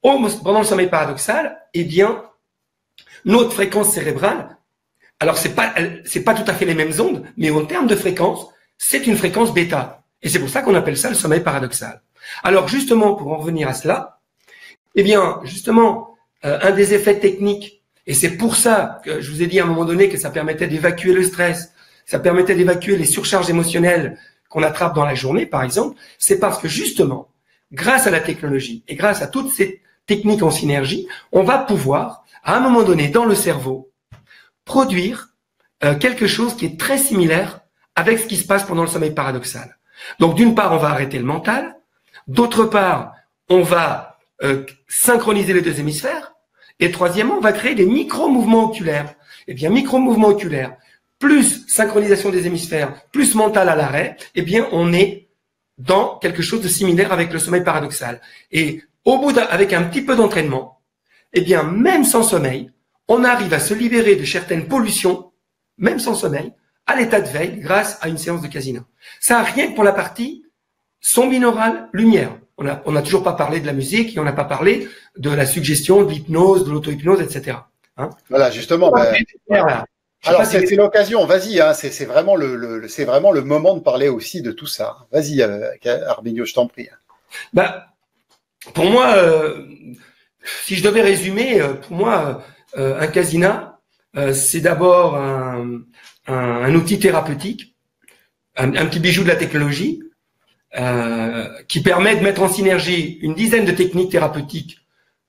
B: pendant le sommeil paradoxal, eh bien, notre fréquence cérébrale, alors c'est pas tout à fait les mêmes ondes, mais en termes de fréquence, c'est une fréquence bêta. Et c'est pour ça qu'on appelle ça le sommeil paradoxal. Alors justement, pour en revenir à cela, eh bien, justement, un des effets techniques, et c'est pour ça que je vous ai dit à un moment donné que ça permettait d'évacuer le stress, ça permettait d'évacuer les surcharges émotionnelles qu'on attrape dans la journée, par exemple, c'est parce que justement, grâce à la technologie et grâce à toutes ces techniques en synergie, on va pouvoir, à un moment donné, dans le cerveau, produire quelque chose qui est très similaire avec ce qui se passe pendant le sommeil paradoxal. Donc, d'une part, on va arrêter le mental. D'autre part, on va synchroniser les deux hémisphères. Et troisièmement, on va créer des micro-mouvements oculaires. Eh bien, micro-mouvements oculaires, plus synchronisation des hémisphères, plus mental à l'arrêt, eh bien, on est dans quelque chose de similaire avec le sommeil paradoxal. Et au bout avec un petit peu d'entraînement, eh bien, même sans sommeil, on arrive à se libérer de certaines pollutions, même sans sommeil, à l'état de veille grâce à une séance de Casina. Ça rien que pour la partie son binaural, lumière. On n'a toujours pas parlé de la musique et on n'a pas parlé de la suggestion, de l'hypnose, de l'auto-hypnose, etc. Hein,
A: voilà, justement.
B: Voilà.
A: Alors c'est l'occasion, vas-y, hein, c'est vraiment c'est vraiment le moment de parler aussi de tout ça. Vas-y, Arminio, je t'en prie.
B: Bah, pour moi, si je devais résumer, pour moi, un Casina, c'est d'abord un outil thérapeutique, un petit bijou de la technologie, qui permet de mettre en synergie une dizaine de techniques thérapeutiques,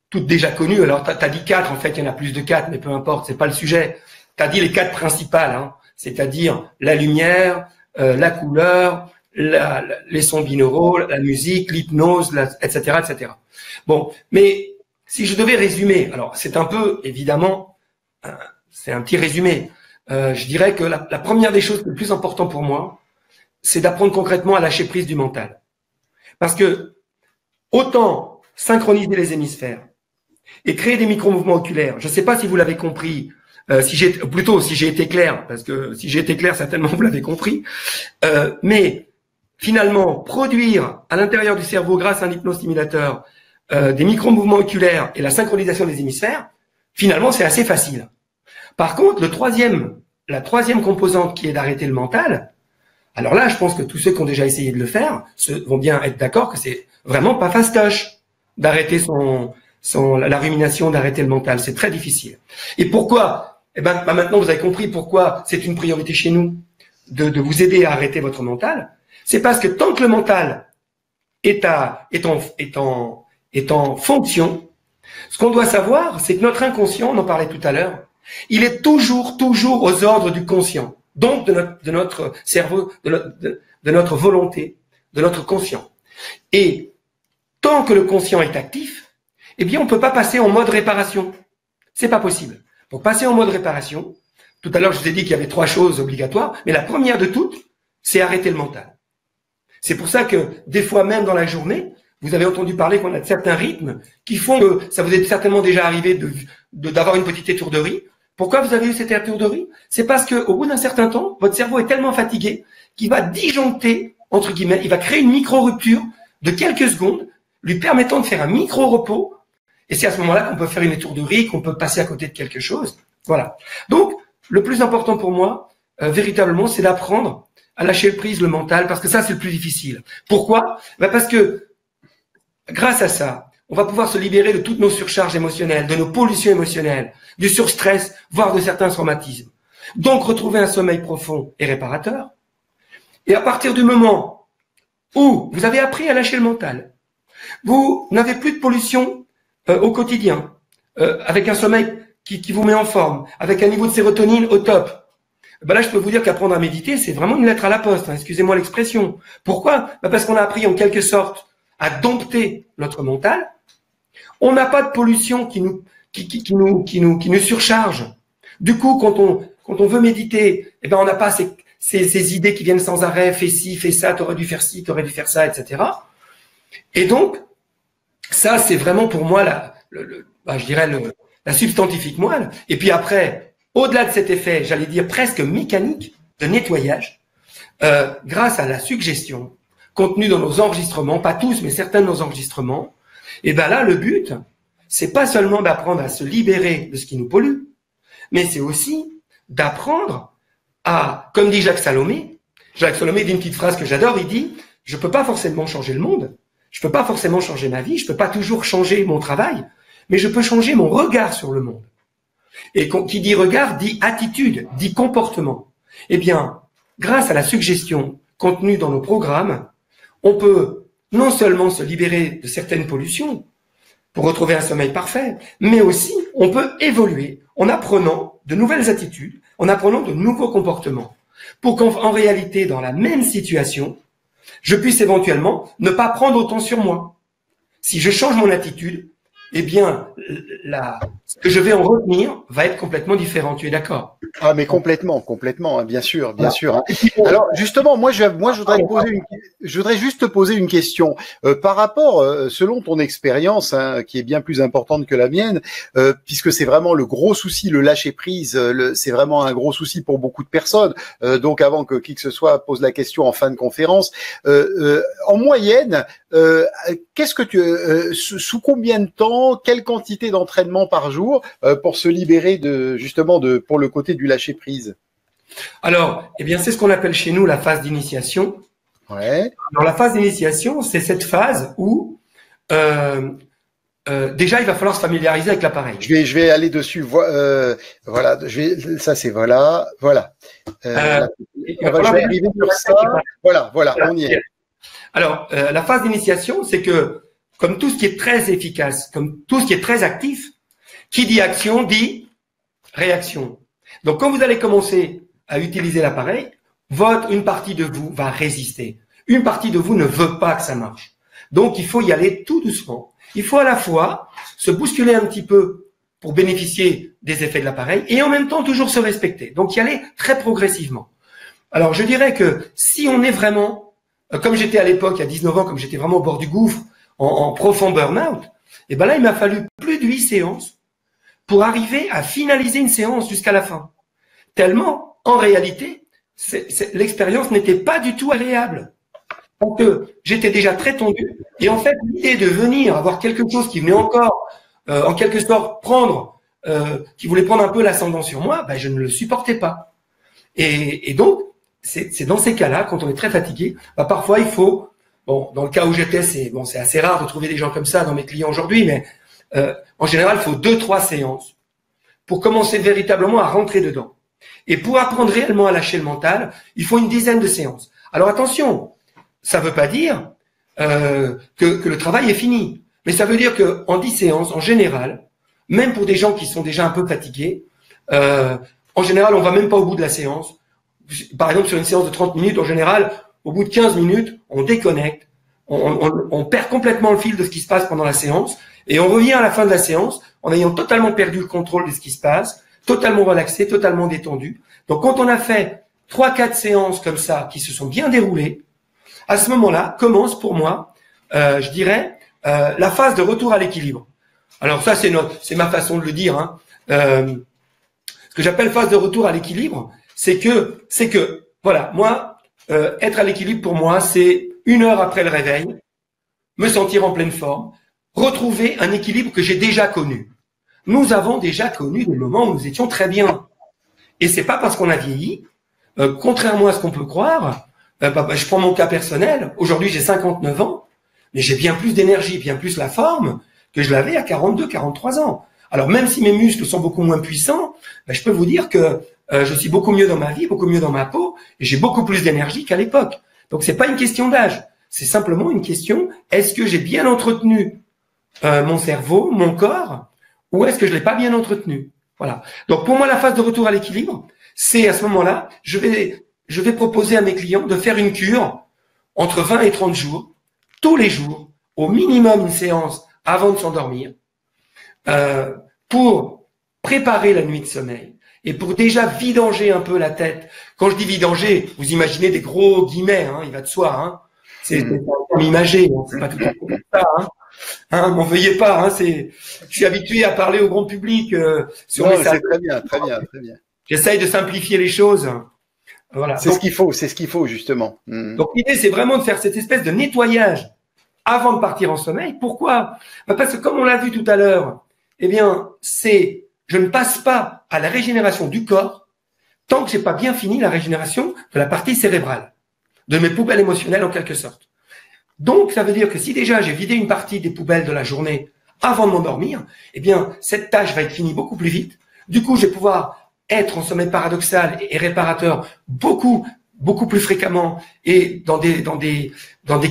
B: toutes déjà connues. Alors, t'as dit 4, en fait, il y en a plus de 4, mais peu importe, c'est pas le sujet. T'as dit les 4 principales, hein, c'est-à-dire la lumière, la couleur, les sons binauraux, la musique, l'hypnose, etc., etc. Bon, mais si je devais résumer, alors c'est un peu, évidemment, c'est un petit résumé. Je dirais que la première des choses les plus importantes pour moi, c'est d'apprendre concrètement à lâcher prise du mental. Parce que autant synchroniser les hémisphères et créer des micro-mouvements oculaires, je ne sais pas si vous l'avez compris, si j'ai été clair, parce que si j'ai été clair, certainement vous l'avez compris, mais finalement, produire à l'intérieur du cerveau, grâce à un hypnostimulateur, des micro-mouvements oculaires et la synchronisation des hémisphères, finalement, c'est assez facile. Par contre, la troisième composante qui est d'arrêter le mental, alors là, je pense que tous ceux qui ont déjà essayé de le faire vont bien être d'accord que c'est vraiment pas fastoche d'arrêter la rumination, d'arrêter le mental. C'est très difficile. Et pourquoi? Eh ben, maintenant, vous avez compris pourquoi c'est une priorité chez nous de vous aider à arrêter votre mental. C'est parce que tant que le mental est en fonction, ce qu'on doit savoir, c'est que notre inconscient, on en parlait tout à l'heure, il est toujours aux ordres du conscient. Donc, de notre cerveau, de notre volonté, de notre conscient. Et tant que le conscient est actif, eh bien, on peut pas passer en mode réparation. C'est pas possible. Pour passer en mode réparation, tout à l'heure, je vous ai dit qu'il y avait 3 choses obligatoires, mais la première de toutes, c'est arrêter le mental. C'est pour ça que, des fois même dans la journée, vous avez entendu parler qu'on a de certains rythmes qui font que ça vous est certainement déjà arrivé d'avoir une petite étourderie. Pourquoi vous avez eu cette étourderie? C'est parce que, au bout d'un certain temps, votre cerveau est tellement fatigué qu'il va disjoncter, entre guillemets, il va créer une micro-rupture de quelques secondes, lui permettant de faire un micro-repos. Et c'est à ce moment-là qu'on peut faire une étourderie, qu'on peut passer à côté de quelque chose. Voilà. Donc, le plus important pour moi, véritablement, c'est d'apprendre à lâcher prise le mental, parce que ça, c'est le plus difficile. Pourquoi? Parce que, grâce à ça, on va pouvoir se libérer de toutes nos surcharges émotionnelles, de nos pollutions émotionnelles, du surstress, voire de certains traumatismes. Donc, retrouver un sommeil profond et réparateur. Et à partir du moment où vous avez appris à lâcher le mental, vous n'avez plus de pollution au quotidien, avec un sommeil qui vous met en forme, avec un niveau de sérotonine au top. Ben là, je peux vous dire qu'apprendre à méditer, c'est vraiment une lettre à la poste, hein, excusez-moi l'expression. Pourquoi? Ben parce qu'on a appris en quelque sorte à dompter notre mental. On n'a pas de pollution qui nous surcharge. Du coup, quand on veut méditer, eh ben on n'a pas ces idées qui viennent sans arrêt, fais ci, fais ça, t'aurais dû faire ci, t'aurais dû faire ça, etc. Et donc, ça, c'est vraiment pour moi je dirais la substantifique moelle. Et puis après, au-delà de cet effet, j'allais dire presque mécanique de nettoyage, grâce à la suggestion contenue dans nos enregistrements, pas tous, mais certains de nos enregistrements, et ben là, le but, c'est pas seulement d'apprendre à se libérer de ce qui nous pollue, mais c'est aussi d'apprendre à, comme dit Jacques Salomé dit une petite phrase que j'adore, il dit, je peux pas forcément changer le monde, je peux pas forcément changer ma vie, je peux pas toujours changer mon travail, mais je peux changer mon regard sur le monde. Et qui dit regard, dit attitude, dit comportement. Eh bien, grâce à la suggestion contenue dans nos programmes, on peut non seulement se libérer de certaines pollutions pour retrouver un sommeil parfait, mais aussi on peut évoluer en apprenant de nouvelles attitudes, en apprenant de nouveaux comportements, pour qu'en réalité, dans la même situation, je puisse éventuellement ne pas prendre autant sur moi. Si je change mon attitude, eh bien, ce que je vais en retenir va être complètement différent. Tu es d'accord?
A: Ah, mais complètement, hein, bien sûr, bien sûr. Hein. Alors, justement, moi, je voudrais juste te poser une question par rapport, selon ton expérience, hein, qui est bien plus importante que la mienne, puisque c'est vraiment le gros souci, le lâcher prise, c'est vraiment un gros souci pour beaucoup de personnes. Donc, avant que qui que ce soit pose la question en fin de conférence, en moyenne, qu'est-ce que sous combien de temps, quelle quantité d'entraînement par jour pour se libérer pour le côté du lâcher prise?
B: Alors, eh bien, c'est ce qu'on appelle chez nous la phase d'initiation.
A: Ouais.
B: Alors, la phase d'initiation, c'est cette phase où déjà il va falloir se familiariser avec l'appareil.
A: Je vais aller dessus. Voilà. Ça c'est voilà. Je vais arriver sur ça. Voilà. On y est.
B: Alors, la phase d'initiation, c'est que comme tout ce qui est très efficace, comme tout ce qui est très actif, qui dit action dit réaction. Donc, quand vous allez commencer à utiliser l'appareil, une partie de vous va résister. Une partie de vous ne veut pas que ça marche. Donc, il faut y aller tout doucement. Il faut à la fois se bousculer un petit peu pour bénéficier des effets de l'appareil et en même temps toujours se respecter. Donc, y aller très progressivement. Alors, je dirais que si on est vraiment, comme j'étais à l'époque, il y a 19 ans, comme j'étais vraiment au bord du gouffre, en profond burn-out, et ben là, il m'a fallu plus de 8 séances pour arriver à finaliser une séance jusqu'à la fin. Tellement, en réalité, l'expérience n'était pas du tout agréable. Donc, j'étais déjà très tendu. Et en fait, l'idée de venir avoir quelque chose qui venait encore, en quelque sorte, qui voulait prendre un peu l'ascendant sur moi, ben, je ne le supportais pas. Et donc, c'est dans ces cas-là, quand on est très fatigué, ben, parfois il faut, bon, dans le cas où j'étais, c'est assez rare de trouver des gens comme ça dans mes clients aujourd'hui, mais en général, il faut 2-3 séances pour commencer véritablement à rentrer dedans. Et pour apprendre réellement à lâcher le mental, il faut une dizaine de séances. Alors attention, ça ne veut pas dire que le travail est fini. Mais ça veut dire qu'en 10 séances, en général, même pour des gens qui sont déjà un peu fatigués, en général, on va même pas au bout de la séance. Par exemple, sur une séance de 30 minutes, en général, au bout de 15 minutes, on déconnecte, on perd complètement le fil de ce qui se passe pendant la séance, et on revient à la fin de la séance en ayant totalement perdu le contrôle de ce qui se passe, totalement relaxé, totalement détendu. Donc, quand on a fait 3-4 séances comme ça, qui se sont bien déroulées, à ce moment-là, commence pour moi, je dirais, la phase de retour à l'équilibre. Alors ça, c'est ma façon de le dire. Hein. Ce que j'appelle phase de retour à l'équilibre, c'est que, voilà, moi, être à l'équilibre pour moi, c'est 1 heure après le réveil, me sentir en pleine forme, retrouver un équilibre que j'ai déjà connu. Nous avons déjà connu des moments où nous étions très bien. Et c'est pas parce qu'on a vieilli, contrairement à ce qu'on peut croire. Je prends mon cas personnel. Aujourd'hui, j'ai 59 ans, mais j'ai bien plus d'énergie, bien plus la forme que je l'avais à 42, 43 ans. Alors, même si mes muscles sont beaucoup moins puissants, je peux vous dire que je suis beaucoup mieux dans ma vie, beaucoup mieux dans ma peau, et j'ai beaucoup plus d'énergie qu'à l'époque. Donc, c'est pas une question d'âge. C'est simplement une question, est-ce que j'ai bien entretenu mon cerveau, mon corps, ou est-ce que je l'ai pas bien entretenu? Voilà. Donc pour moi, la phase de retour à l'équilibre, c'est à ce moment-là, je vais proposer à mes clients de faire une cure entre 20 et 30 jours, tous les jours, au minimum une séance avant de s'endormir, pour préparer la nuit de sommeil et pour déjà vidanger un peu la tête. Quand je dis vidanger, vous imaginez des gros guillemets, hein, il va de soi, hein. C'est un imagé, hein, c'est pas tout à fait ça, hein. Hein, m'en veuillez pas, hein, je suis habitué à parler au grand public sur
A: non,
B: mes
A: c'est très bien, très bien, très bien.
B: J'essaye de simplifier les choses. Voilà.
A: C'est ce qu'il faut justement.
B: Donc l'idée, c'est vraiment de faire cette espèce de nettoyage avant de partir en sommeil. Pourquoi? Parce que comme on l'a vu tout à l'heure, eh bien, je ne passe pas à la régénération du corps tant que j'ai pas bien fini la régénération de la partie cérébrale, de mes poubelles émotionnelles en quelque sorte. Donc, ça veut dire que si déjà j'ai vidé une partie des poubelles de la journée avant de m'endormir, eh bien, cette tâche va être finie beaucoup plus vite. Du coup, je vais pouvoir être en sommeil paradoxal et réparateur beaucoup plus fréquemment et dans des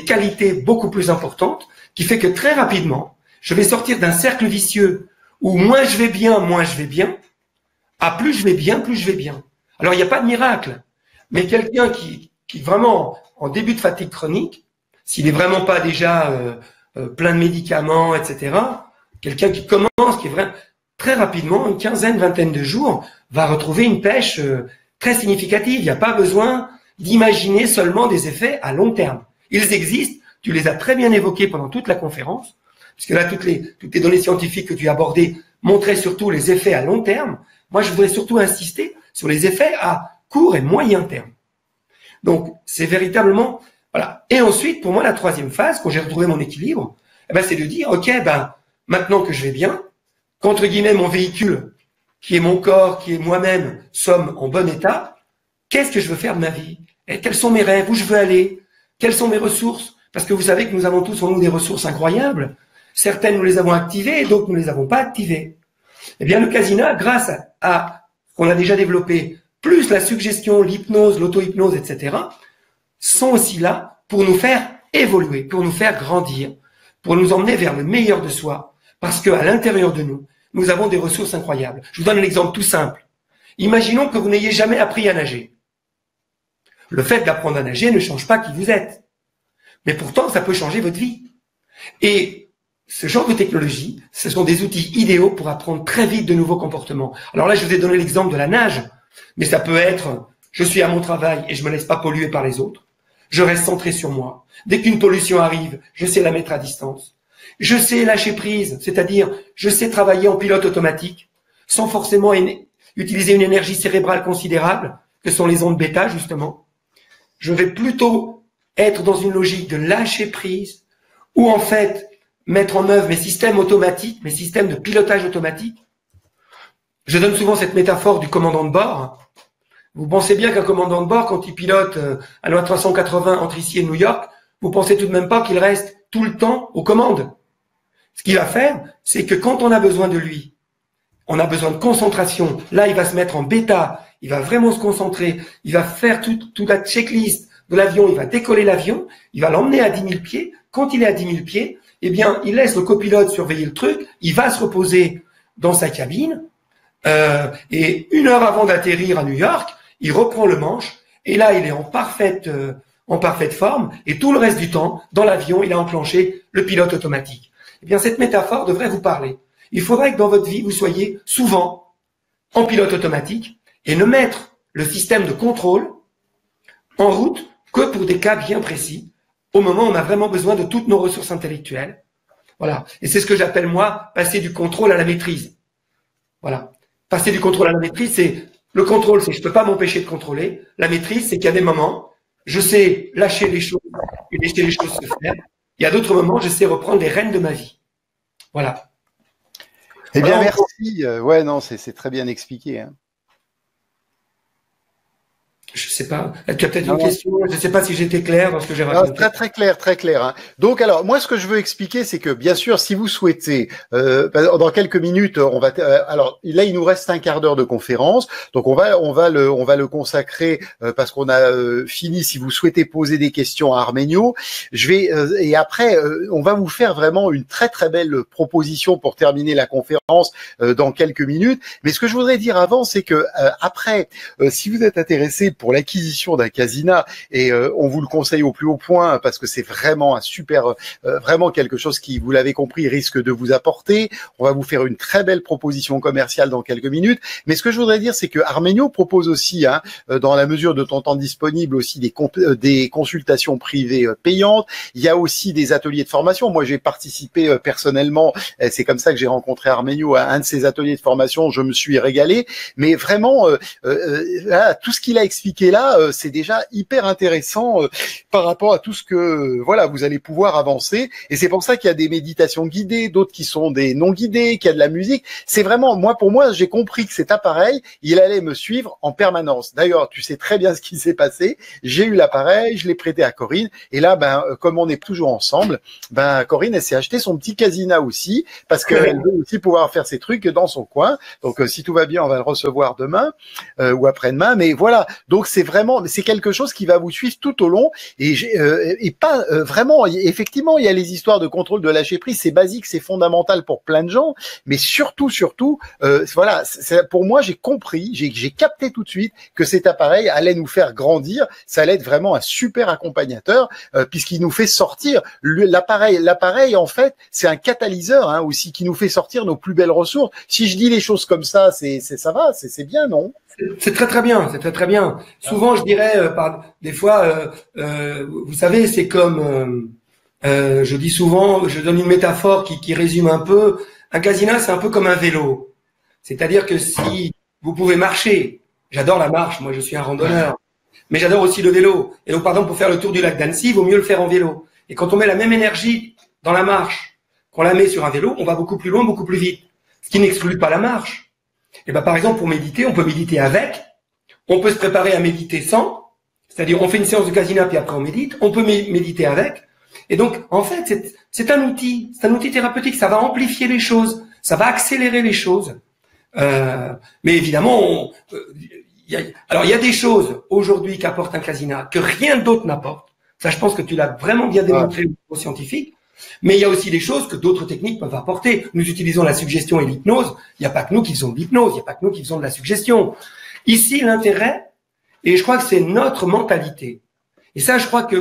B: qualités beaucoup plus importantes, qui fait que très rapidement, je vais sortir d'un cercle vicieux où moins je vais bien, à plus je vais bien, plus je vais bien. Alors, il n'y a pas de miracle, mais quelqu'un qui vraiment en début de fatigue chronique, s'il n'est vraiment pas déjà plein de médicaments, etc., quelqu'un qui commence, qui est vraiment très rapidement, une quinzaine, vingtaine de jours, va retrouver une pêche très significative. Il n'y a pas besoin d'imaginer seulement des effets à long terme. Ils existent, tu les as très bien évoqués pendant toute la conférence, puisque là, toutes les données scientifiques que tu as abordées montraient surtout les effets à long terme. Moi, je voudrais surtout insister sur les effets à court et moyen terme. Donc, c'est véritablement... Voilà. Et ensuite, pour moi, la troisième phase, quand j'ai retrouvé mon équilibre, c'est de dire, OK, maintenant que je vais bien, qu'entre guillemets, mon véhicule, qui est mon corps, qui est moi-même, sommes en bon état, qu'est-ce que je veux faire de ma vie? Et quels sont mes rêves? Où je veux aller? Quelles sont mes ressources? Parce que vous savez que nous avons tous en nous des ressources incroyables. Certaines, nous les avons activées et d'autres, nous les avons pas activées. Eh bien, le Casina, grâce à ce qu'on a déjà développé, plus la suggestion, l'hypnose, l'auto-hypnose, etc., sont aussi là pour nous faire évoluer, pour nous faire grandir, pour nous emmener vers le meilleur de soi, parce qu'à l'intérieur de nous, nous avons des ressources incroyables. Je vous donne un exemple tout simple. Imaginons que vous n'ayez jamais appris à nager. Le fait d'apprendre à nager ne change pas qui vous êtes. Mais pourtant, ça peut changer votre vie. Et ce genre de technologie, ce sont des outils idéaux pour apprendre très vite de nouveaux comportements. Alors là, je vous ai donné l'exemple de la nage, mais ça peut être, je suis à mon travail et je me laisse pas polluer par les autres. Je reste centré sur moi. Dès qu'une pollution arrive, je sais la mettre à distance. Je sais lâcher prise, c'est-à-dire je sais travailler en pilote automatique, sans forcément utiliser une énergie cérébrale considérable, que sont les ondes bêta, justement. Je vais plutôt être dans une logique de lâcher prise, ou en fait mettre en œuvre mes systèmes automatiques, mes systèmes de pilotage automatique. Je donne souvent cette métaphore du commandant de bord. Vous pensez bien qu'un commandant de bord, quand il pilote à l'A 380 entre ici et New York, vous pensez tout de même pas qu'il reste tout le temps aux commandes. Ce qu'il va faire, c'est que quand on a besoin de lui, on a besoin de concentration. Là, il va se mettre en bêta, il va vraiment se concentrer, il va faire toute la checklist de l'avion, il va décoller l'avion, il va l'emmener à 10 000 pieds. Quand il est à 10 000 pieds, eh bien, il laisse le copilote surveiller le truc, il va se reposer dans sa cabine, et 1 heure avant d'atterrir à New York, il reprend le manche, et là, il est en parfaite forme, et tout le reste du temps, dans l'avion, il a enclenché le pilote automatique. Eh bien, cette métaphore devrait vous parler. Il faudrait que dans votre vie, vous soyez souvent en pilote automatique, et ne mettre le système de contrôle en route que pour des cas bien précis, au moment où on a vraiment besoin de toutes nos ressources intellectuelles. Voilà. Et c'est ce que j'appelle, moi, passer du contrôle à la maîtrise. Voilà. Passer du contrôle à la maîtrise, c'est le contrôle, c'est je peux pas m'empêcher de contrôler. La maîtrise, c'est qu'il y a des moments, je sais lâcher les choses et laisser les choses se faire. Il y a d'autres moments, je sais reprendre les rênes de ma vie. Voilà.
A: Eh bien, merci. Ouais, non, c'est très bien expliqué. Hein.
B: Je sais pas. Tu as peut-être une question. Je ne sais pas si j'étais clair dans ce que j'ai raconté.
A: Très très clair, très clair. Hein. Donc alors moi ce que je veux expliquer c'est que bien sûr si vous souhaitez dans quelques minutes on va alors là il nous reste un quart d'heure de conférence donc on va le consacrer parce qu'on a fini. Si vous souhaitez poser des questions à Arménio, je vais et après on va vous faire vraiment une très très belle proposition pour terminer la conférence dans quelques minutes. Mais ce que je voudrais dire avant c'est que après si vous êtes intéressé pour l'acquisition d'un Casina et on vous le conseille au plus haut point parce que c'est vraiment un super, vraiment quelque chose qui, vous l'avez compris, risque de vous apporter. On va vous faire une très belle proposition commerciale dans quelques minutes. Mais ce que je voudrais dire, c'est que Arménio propose aussi, hein, dans la mesure de ton temps disponible, aussi des consultations privées payantes. Il y a aussi des ateliers de formation. Moi, j'ai participé personnellement. C'est comme ça que j'ai rencontré Arménio à un de ces ateliers de formation. Je me suis régalé. Mais vraiment, là, tout ce qu'il a expliqué là, c'est déjà hyper intéressant par rapport à tout ce que voilà vous allez pouvoir avancer. Et c'est pour ça qu'il y a des méditations guidées, d'autres qui sont des non guidées, qu'il y a de la musique. C'est vraiment pour moi j'ai compris que cet appareil il allait me suivre en permanence. D'ailleurs tu sais très bien ce qui s'est passé. J'ai eu l'appareil, je l'ai prêté à Corinne et là comme on est toujours ensemble, Corinne elle s'est acheté son petit Casina aussi parce qu'elle veut aussi pouvoir faire ses trucs dans son coin. Donc si tout va bien on va le recevoir demain ou après-demain. Mais voilà donc c'est quelque chose qui va vous suivre tout au long et pas vraiment. Effectivement, il y a les histoires de contrôle de lâcher prise, c'est basique, c'est fondamental pour plein de gens, mais surtout, voilà, pour moi, j'ai compris, j'ai capté tout de suite que cet appareil allait nous faire grandir, ça allait être vraiment un super accompagnateur puisqu'il nous fait sortir l'appareil en fait, c'est un catalyseur hein, aussi qui nous fait sortir nos plus belles ressources. Si je dis les choses comme ça, ça va, c'est bien, non?
B: C'est très très bien, c'est très très bien. Souvent, je dirais, des fois, vous savez, c'est comme, je dis souvent, je donne une métaphore qui résume un peu. Un Casina, c'est un peu comme un vélo. C'est-à-dire que si vous pouvez marcher, j'adore la marche, moi je suis un randonneur, mais j'adore aussi le vélo. Et donc, par exemple, pour faire le tour du lac d'Annecy, il vaut mieux le faire en vélo. Et quand on met la même énergie dans la marche qu'on la met sur un vélo, on va beaucoup plus loin, beaucoup plus vite. Ce qui n'exclut pas la marche. Et par exemple, pour méditer, on peut méditer avec, on peut se préparer à méditer sans, c'est-à-dire on fait une séance de Casina puis après on médite, on peut méditer avec. Et donc, en fait, c'est un outil thérapeutique, ça va amplifier les choses, ça va accélérer les choses. Mais évidemment, il y a des choses aujourd'hui qu'apporte un Casina que rien d'autre n'apporte. Ça, je pense que tu l'as vraiment bien démontré au niveau scientifique. Mais il y a aussi des choses que d'autres techniques peuvent apporter. Nous utilisons la suggestion et l'hypnose. Il n'y a pas que nous qui faisons de l'hypnose, il n'y a pas que nous qui faisons de la suggestion. Ici, l'intérêt, et je crois que c'est notre mentalité. Et ça, je crois que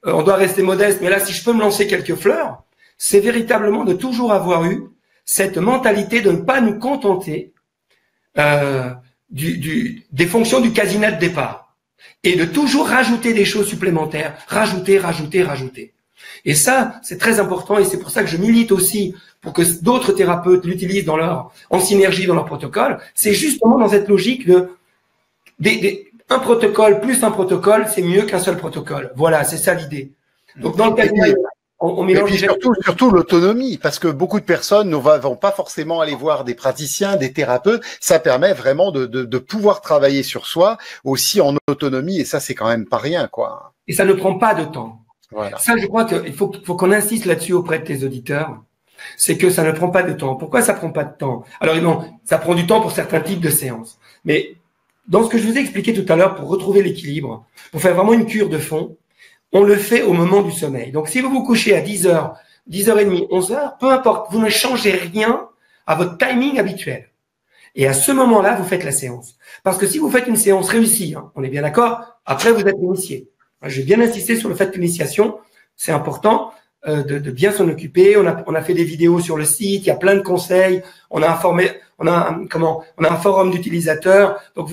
B: on doit rester modeste, mais là, si je peux me lancer quelques fleurs, c'est véritablement de toujours avoir eu cette mentalité de ne pas nous contenter des fonctions du Casina de départ. Et de toujours rajouter des choses supplémentaires, rajouter. Et ça, c'est très important et c'est pour ça que je milite aussi pour que d'autres thérapeutes l'utilisent en synergie dans leur protocole. C'est justement dans cette logique un protocole plus un protocole, c'est mieux qu'un seul protocole. Voilà, c'est ça l'idée. Donc dans le cas on mélange
A: et puis surtout l'autonomie, parce que beaucoup de personnes ne vont pas forcément aller voir des praticiens, des thérapeutes. Ça permet vraiment de pouvoir travailler sur soi aussi en autonomie et ça, c'est quand même pas rien, quoi.
B: Et ça ne prend pas de temps.
A: Voilà.
B: Ça, je crois qu'il faut qu'on insiste là-dessus auprès de tes auditeurs. C'est que ça ne prend pas de temps. Pourquoi ça prend pas de temps? Alors non, ça prend du temps pour certains types de séances. Mais dans ce que je vous ai expliqué tout à l'heure, pour retrouver l'équilibre, pour faire vraiment une cure de fond, on le fait au moment du sommeil. Donc si vous vous couchez à 10h, 10h30, 11h, peu importe, vous ne changez rien à votre timing habituel. Et à ce moment-là, vous faites la séance. Parce que si vous faites une séance réussie, on est bien d'accord, après vous êtes initié. Je vais bien insister sur le fait que l'initiation, c'est important de bien s'en occuper. On a fait des vidéos sur le site, il y a plein de conseils. On a un forum d'utilisateurs. Donc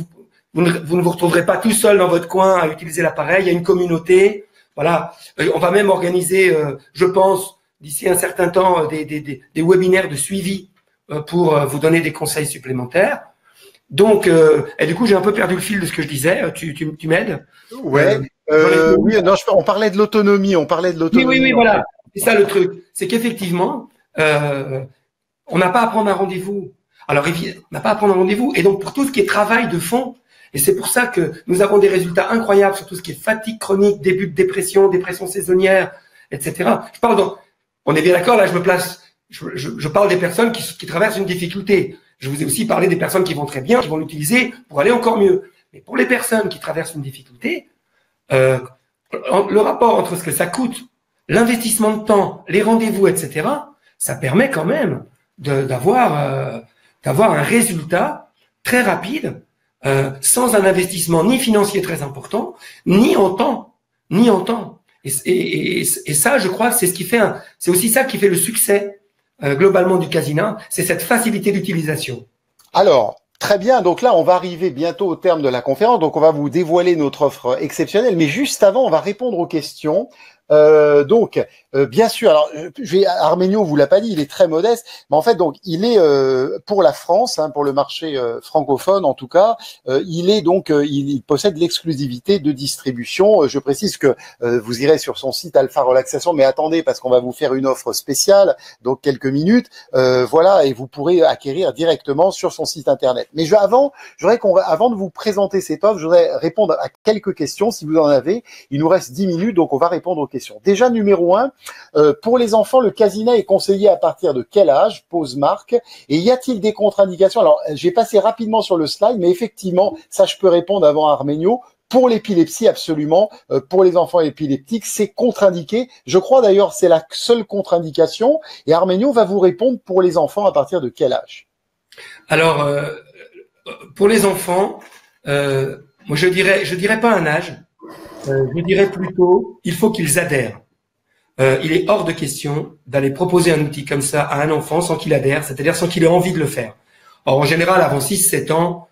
B: vous ne vous retrouverez pas tout seul dans votre coin à utiliser l'appareil. Il y a une communauté. Voilà. On va même organiser, je pense, d'ici un certain temps, des webinaires de suivi pour vous donner des conseils supplémentaires. Donc, et du coup, j'ai un peu perdu le fil de ce que je disais. Tu m'aides?
A: Ouais. Oui, non, on parlait de l'autonomie.
B: Oui, voilà. C'est ça le truc. C'est qu'effectivement, on n'a pas à prendre un rendez-vous. Alors, on n'a pas à prendre un rendez-vous. Et donc, pour tout ce qui est travail de fond, Et c'est pour ça que nous avons des résultats incroyables sur tout ce qui est fatigue chronique, début de dépression, dépression saisonnière, etc. On est bien d'accord, là, je parle des personnes qui traversent une difficulté. Je vous ai aussi parlé des personnes qui vont très bien, qui vont l'utiliser pour aller encore mieux. Mais pour les personnes qui traversent une difficulté, le rapport entre ce que ça coûte, l'investissement de temps, les rendez-vous, etc., ça permet quand même d'avoir un résultat très rapide, sans un investissement ni financier très important, ni en temps. Et ça, je crois que c'est aussi ça qui fait le succès globalement du Casina, c'est cette facilité d'utilisation.
A: Alors, très bien. Donc là, on va arriver bientôt au terme de la conférence. Donc, on va vous dévoiler notre offre exceptionnelle. Mais juste avant, on va répondre aux questions. Bien sûr, alors Arménio vous l'a pas dit, il est très modeste, mais en fait donc il est pour la France, hein, pour le marché francophone en tout cas, il possède l'exclusivité de distribution. Je précise que vous irez sur son site Alpha Relaxation, mais attendez parce qu'on va vous faire une offre spéciale, donc quelques minutes, voilà, et vous pourrez acquérir directement sur son site internet. Mais avant de vous présenter cette offre, je voudrais répondre à quelques questions si vous en avez. Il nous reste 10 minutes, donc on va répondre aux questions. Déjà, numéro 1, pour les enfants, le Casina est conseillé à partir de quel âge? Pose marque. Et y a-t-il des contre-indications? Alors, j'ai passé rapidement sur le slide, mais effectivement, ça je peux répondre avant Arménio. Pour l'épilepsie, absolument. Pour les enfants épileptiques, c'est contre-indiqué. Je crois d'ailleurs c'est la seule contre-indication. Et Arménio va vous répondre pour les enfants à partir de quel âge?
B: Alors, pour les enfants, moi je dirais pas un âge. Je dirais plutôt, il faut qu'ils adhèrent. Il est hors de question d'aller proposer un outil comme ça à un enfant sans qu'il adhère, c'est-à-dire sans qu'il ait envie de le faire. Or, en général, avant 6-7 ans,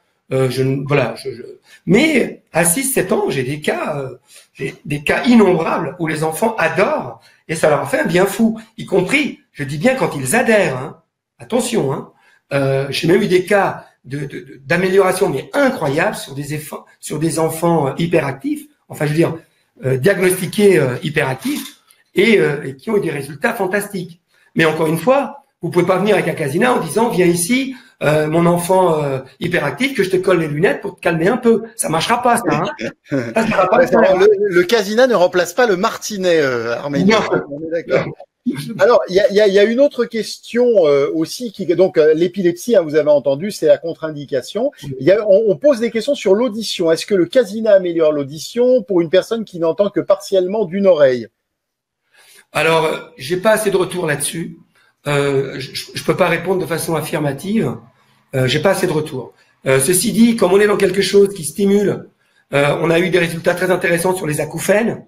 B: mais à 6-7 ans, j'ai des cas innombrables où les enfants adorent et ça leur fait un bien fou, y compris, je dis bien quand ils adhèrent, hein, attention, hein, j'ai même eu des cas d'amélioration mais incroyables sur des enfants hyperactifs, enfin je veux dire diagnostiqués hyperactifs et qui ont eu des résultats fantastiques. Mais encore une fois, vous pouvez pas venir avec un Casina en disant viens ici, mon enfant hyperactif, que je te colle les lunettes pour te calmer un peu. Ça marchera pas, ça. Hein. Ça va pas
A: le Casina ne remplace pas le martinet, Arménio. On est d'accord. Alors, il y a une autre question aussi donc l'épilepsie, hein, vous avez entendu, c'est la contre-indication. On pose des questions sur l'audition. Est-ce que le Casina améliore l'audition pour une personne qui n'entend que partiellement d'une oreille?
B: Alors, j'ai pas assez de retour là-dessus. Je peux pas répondre de façon affirmative. J'ai pas assez de retour. Ceci dit, comme on est dans quelque chose qui stimule, on a eu des résultats très intéressants sur les acouphènes.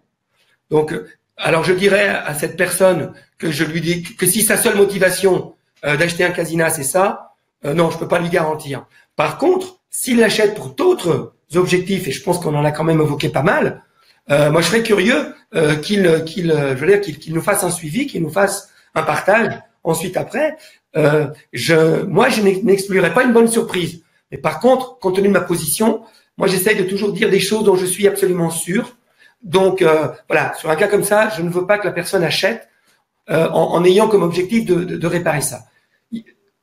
B: Donc, alors je dirais à cette personne que je lui dis que si sa seule motivation d'acheter un Casina, c'est ça, non, je peux pas lui garantir. Par contre, s'il l'achète pour d'autres objectifs, et je pense qu'on en a quand même évoqué pas mal, moi je serais curieux qu'il nous fasse un suivi, qu'il nous fasse un partage. Ensuite après, moi je n'exclurais pas une bonne surprise. Mais par contre, compte tenu de ma position, moi j'essaye de toujours dire des choses dont je suis absolument sûr. Donc voilà, sur un cas comme ça, je ne veux pas que la personne achète en ayant comme objectif de réparer ça.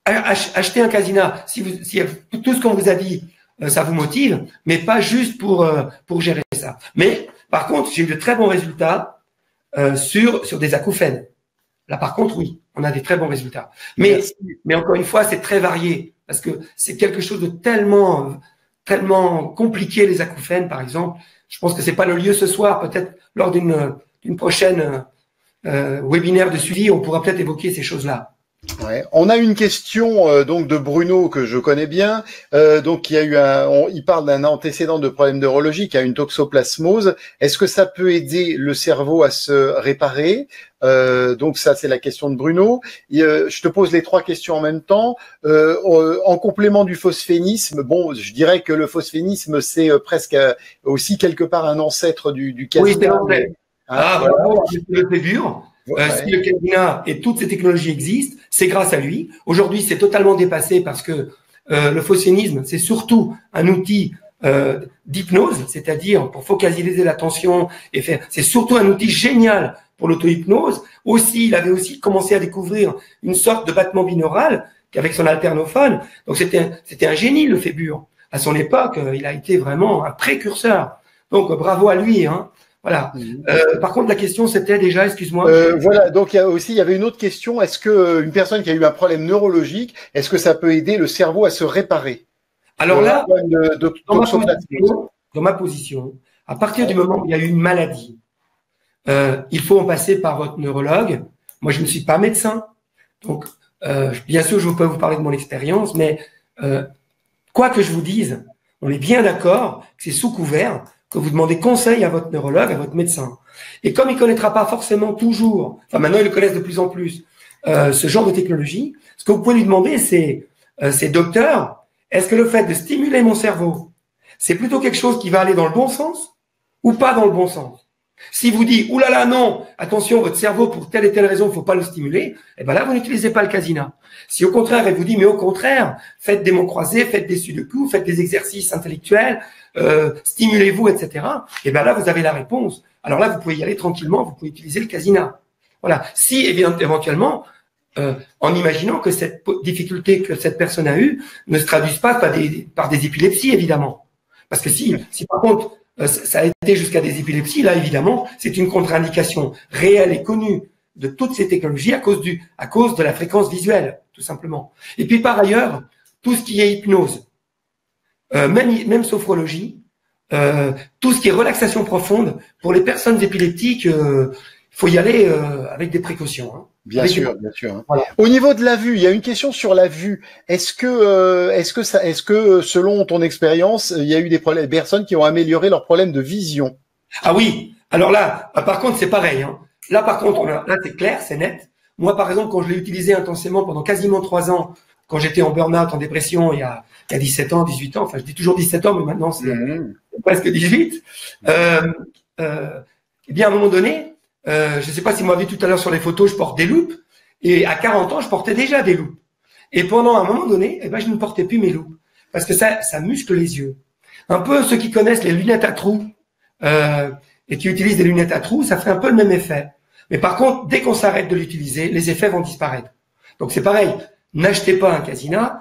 B: Acheter un Casina, si tout ce qu'on vous a dit, ça vous motive, mais pas juste pour gérer ça. Mais par contre, j'ai eu de très bons résultats sur des acouphènes. Là, par contre, oui, on a des très bons résultats. Mais encore une fois, c'est très varié parce que c'est quelque chose de tellement compliqué, les acouphènes, par exemple. Je pense que c'est pas le lieu ce soir. Peut-être lors d'une prochaine webinaire de suivi, on pourra peut-être évoquer ces choses-là.
A: Ouais. On a une question donc de Bruno que je connais bien. Donc il parle d'un antécédent de problème neurologique, il y a une toxoplasmose. Est-ce que ça peut aider le cerveau à se réparer? Donc ça c'est la question de Bruno. Je te pose les trois questions en même temps. En complément du phosphénisme, bon, je dirais que le phosphénisme c'est presque aussi quelque part un ancêtre du Casina.
B: Oui, c'est l'ancêtre. Voilà, le Fébure. Si le Casina et toutes ces technologies existent, c'est grâce à lui. Aujourd'hui, c'est totalement dépassé parce que le phosphénisme, c'est surtout un outil d'hypnose, c'est-à-dire pour focaliser l'attention et faire. C'est surtout un outil génial pour l'auto-hypnose. Aussi, il avait aussi commencé à découvrir une sorte de battement binaural avec son alternophone. Donc c'était un génie, le Fébure. À son époque, il a été vraiment un précurseur. Donc, bravo à lui. Hein. Voilà. Par contre, la question, c'était déjà, excuse-moi.
A: Voilà, donc il y avait une autre question. Est-ce que une personne qui a eu un problème neurologique, est-ce que ça peut aider le cerveau à se réparer?
B: Alors là, dans ma position, à partir du moment où il y a eu une maladie, il faut en passer par votre neurologue. Moi, je ne suis pas médecin, donc bien sûr, je peux vous parler de mon expérience, mais quoi que je vous dise, on est bien d'accord que c'est sous couvert que vous demandez conseil à votre neurologue, à votre médecin. Et comme il ne connaîtra pas forcément toujours, enfin maintenant ils le connaissent de plus en plus, ce genre de technologie, ce que vous pouvez lui demander, c'est docteur, est-ce que le fait de stimuler mon cerveau, c'est plutôt quelque chose qui va aller dans le bon sens ou pas dans le bon sens? Si vous dites, oulala, non, attention, votre cerveau, pour telle et telle raison, il ne faut pas le stimuler, eh ben là, vous n'utilisez pas le casina. Si au contraire, elle vous dit, mais au contraire, faites des mots croisés, faites des sudoku, faites des exercices intellectuels, stimulez-vous, etc., eh ben là, vous avez la réponse. Alors là, vous pouvez y aller tranquillement, vous pouvez utiliser le casina. Voilà. Si, éventuellement, en imaginant que cette difficulté que cette personne a eue ne se traduise pas par des épilepsies, évidemment. Parce que si par contre, ça a été jusqu'à des épilepsies, là, évidemment, c'est une contre-indication réelle et connue de toutes ces technologies à cause de la fréquence visuelle, tout simplement. Et puis, par ailleurs, tout ce qui est hypnose, même sophrologie, tout ce qui est relaxation profonde, pour les personnes épileptiques, il faut y aller avec des précautions. Hein.
A: Bien sûr. Voilà. Au niveau de la vue, il y a une question sur la vue. Est-ce que selon ton expérience, il y a eu des personnes qui ont amélioré leurs problèmes de vision?
B: Ah oui. Alors là, par contre, c'est pareil. Hein. Là, par contre, là, c'est clair, c'est net. Moi, par exemple, quand je l'ai utilisé intensément pendant quasiment 3 ans, quand j'étais en burn-out, en dépression, il y a 17 ans, 18 ans, enfin, je dis toujours 17 ans, mais maintenant, c'est presque 18. Eh bien, à un moment donné, je ne sais pas si vous m'avez vu tout à l'heure sur les photos, je porte des loupes. Et à 40 ans, je portais déjà des loupes. Et pendant un moment donné, eh ben, je ne portais plus mes loupes. Parce que ça muscle les yeux. Un peu ceux qui connaissent les lunettes à trous et qui utilisent des lunettes à trous, ça fait un peu le même effet. Mais par contre, dès qu'on s'arrête de l'utiliser, les effets vont disparaître. Donc c'est pareil. N'achetez pas un casina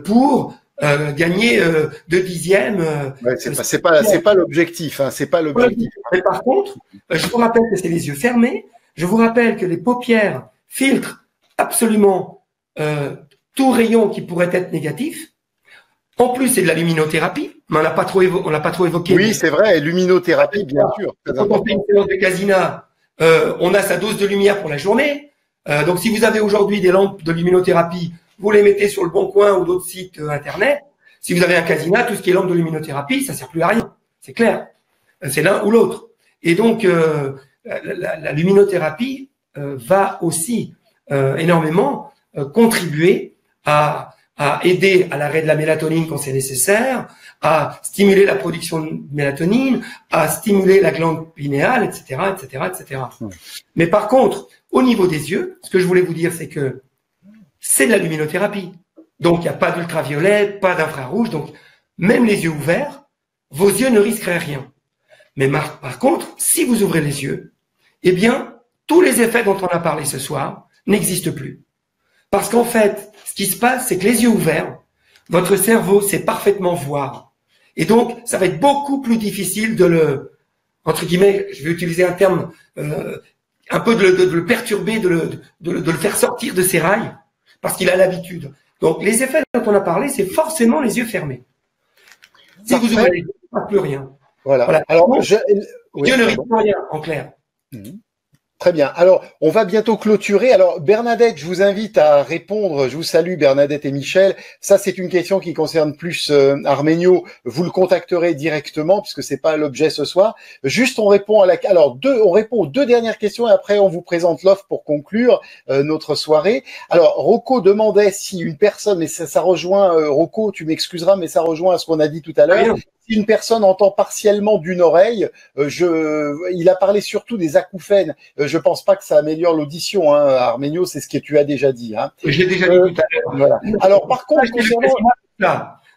B: pour gagner 2 dixièmes.
A: Ouais, c'est pas l'objectif, hein, c'est pas l'objectif.
B: Mais par contre, je vous rappelle que c'est les yeux fermés. Je vous rappelle que les paupières filtrent absolument tout rayon qui pourrait être négatif. En plus, c'est de la luminothérapie, mais on l'a pas trop évoqué.
A: Oui, c'est vrai, luminothérapie, bien sûr.
B: Quand on fait une séance de casina, on a sa dose de lumière pour la journée. Donc, si vous avez aujourd'hui des lampes de luminothérapie, vous les mettez sur le Bon Coin ou d'autres sites internet. Si vous avez un casina, tout ce qui est lampe de luminothérapie, ça sert plus à rien. C'est clair. C'est l'un ou l'autre. Et donc, la luminothérapie va aussi énormément contribuer à aider à l'arrêt de la mélatonine quand c'est nécessaire, à stimuler la production de mélatonine, à stimuler la glande pinéale, etc., etc., etc. Mais par contre, au niveau des yeux, ce que je voulais vous dire, c'est que c'est de la luminothérapie. Donc, il n'y a pas d'ultraviolet, pas d'infrarouge. Donc, même les yeux ouverts, vos yeux ne risqueraient rien. Mais par contre, si vous ouvrez les yeux, eh bien, tous les effets dont on a parlé ce soir n'existent plus. Parce qu'en fait, ce qui se passe, c'est que les yeux ouverts, votre cerveau sait parfaitement voir. Et donc, ça va être beaucoup plus difficile de le, entre guillemets, je vais utiliser un terme, un peu de le perturber, de le faire sortir de ses rails, parce qu'il a l'habitude. Donc, les effets dont on a parlé, c'est forcément les yeux fermés. Si vous ouvrez les yeux, il ne passe plus rien.
A: Voilà. Alors,
B: donc, Dieu ne risque rien, en clair.
A: Très bien. Alors, on va bientôt clôturer. Alors, Bernadette, je vous invite à répondre. Je vous salue, Bernadette et Michel. Ça, c'est une question qui concerne plus Arménio. Vous le contacterez directement puisque c'est pas l'objet ce soir. Juste, on répond on répond aux 2 dernières questions et après, on vous présente l'offre pour conclure notre soirée. Alors, Rocco demandait si une personne, mais ça rejoint, Rocco, tu m'excuseras, mais ça rejoint à ce qu'on a dit tout à l'heure. Si une personne entend partiellement d'une oreille, il a parlé surtout des acouphènes. Je pense pas que ça améliore l'audition, hein, Arménio, c'est ce que tu as déjà dit. Hein.
B: Je l'ai déjà dit tout à l'heure.
A: Voilà. Alors, par contre,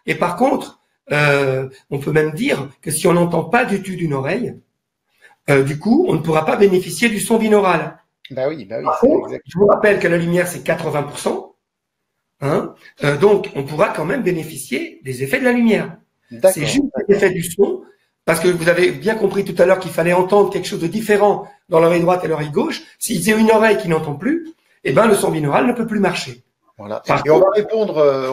B: et par contre, on peut même dire que si on n'entend pas du tout d'une oreille, du coup, on ne pourra pas bénéficier du son binaural.
A: Bah oui.
B: Par contre, je vous rappelle que la lumière, c'est 80%. hein, donc on pourra quand même bénéficier des effets de la lumière. C'est juste l'effet du son, parce que vous avez bien compris tout à l'heure qu'il fallait entendre quelque chose de différent dans l'oreille droite et l'oreille gauche. S'ils ont une oreille qui n'entend plus, eh ben le son binaural ne peut plus marcher.
A: Voilà. Et on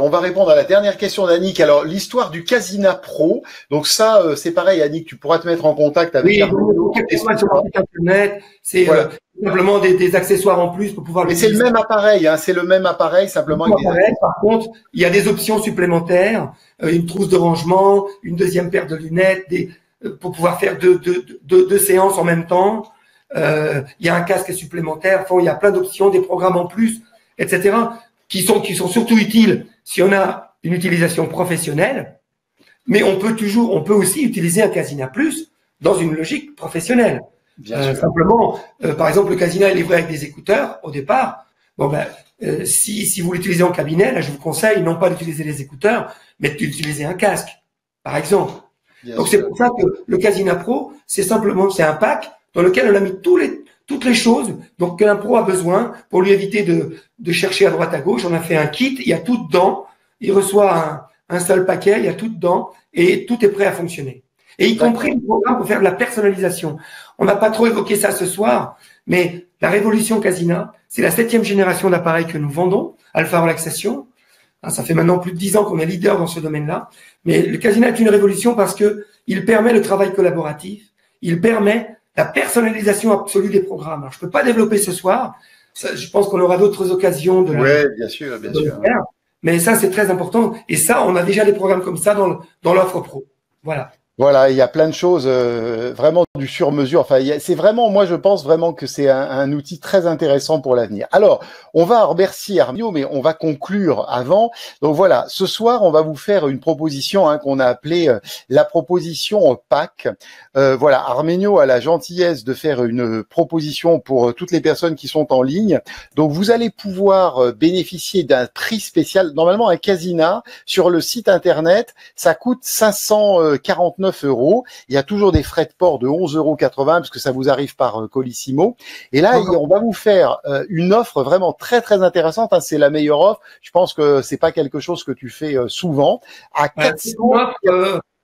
A: va répondre à la dernière question d'Annick. Alors, l'histoire du Casina Pro. Donc ça, c'est pareil, Annick, tu pourras te mettre en contact avec.
B: Oui, donc, sur Internet, c'est voilà. Simplement des accessoires en plus pour pouvoir.
A: Mais c'est le même appareil, hein, c'est le même appareil, simplement.
B: Par contre, il y a des options supplémentaires, une trousse de rangement, une deuxième paire de lunettes, pour pouvoir faire deux séances en même temps. Il y a un casque supplémentaire. Enfin, il y a plein d'options, des programmes en plus, etc. qui sont surtout utiles si on a une utilisation professionnelle, mais on peut aussi utiliser un Casina Plus dans une logique professionnelle. Simplement, par exemple, le Casina est livré avec des écouteurs au départ. Bon si vous l'utilisez en cabinet, là, je vous conseille non pas d'utiliser les écouteurs, mais d'utiliser un casque, par exemple. Donc c'est pour ça que le Casina Pro, c'est un pack dans lequel on a mis toutes les choses donc que un pro a besoin pour lui éviter de chercher à droite à gauche. On a fait un kit, il y a tout dedans. Il reçoit un seul paquet, il y a tout dedans et tout est prêt à fonctionner. Et y compris le programme pour faire de la personnalisation. On n'a pas trop évoqué ça ce soir, mais la révolution Casina, c'est la 7e génération d'appareils que nous vendons, Alpha Relaxation. Ça fait maintenant plus de 10 ans qu'on est leader dans ce domaine-là. Mais le Casina est une révolution parce que il permet le travail collaboratif, il permet la personnalisation absolue des programmes. Alors, je peux pas développer ce soir. Ça, je pense qu'on aura d'autres occasions de
A: bien sûr.
B: Le faire. Mais ça, c'est très important. Et ça, on a déjà des programmes comme ça dans l'offre pro. Voilà.
A: Voilà, il y a plein de choses, vraiment du sur-mesure. Enfin, c'est vraiment, moi, je pense vraiment que c'est un outil très intéressant pour l'avenir. Alors, on va remercier Armenio, mais on va conclure avant. Donc voilà, ce soir, on va vous faire une proposition qu'on a appelée la proposition PAC. Voilà, Armenio a la gentillesse de faire une proposition pour toutes les personnes qui sont en ligne. Donc, vous allez pouvoir bénéficier d'un prix spécial. Normalement, un Casina sur le site internet, ça coûte 549 €. Il y a toujours des frais de port de 11,80 € parce que ça vous arrive par Colissimo. Et là, on va vous faire une offre vraiment très très intéressante. C'est la meilleure offre. Je pense que c'est pas quelque chose que tu fais souvent. À 400.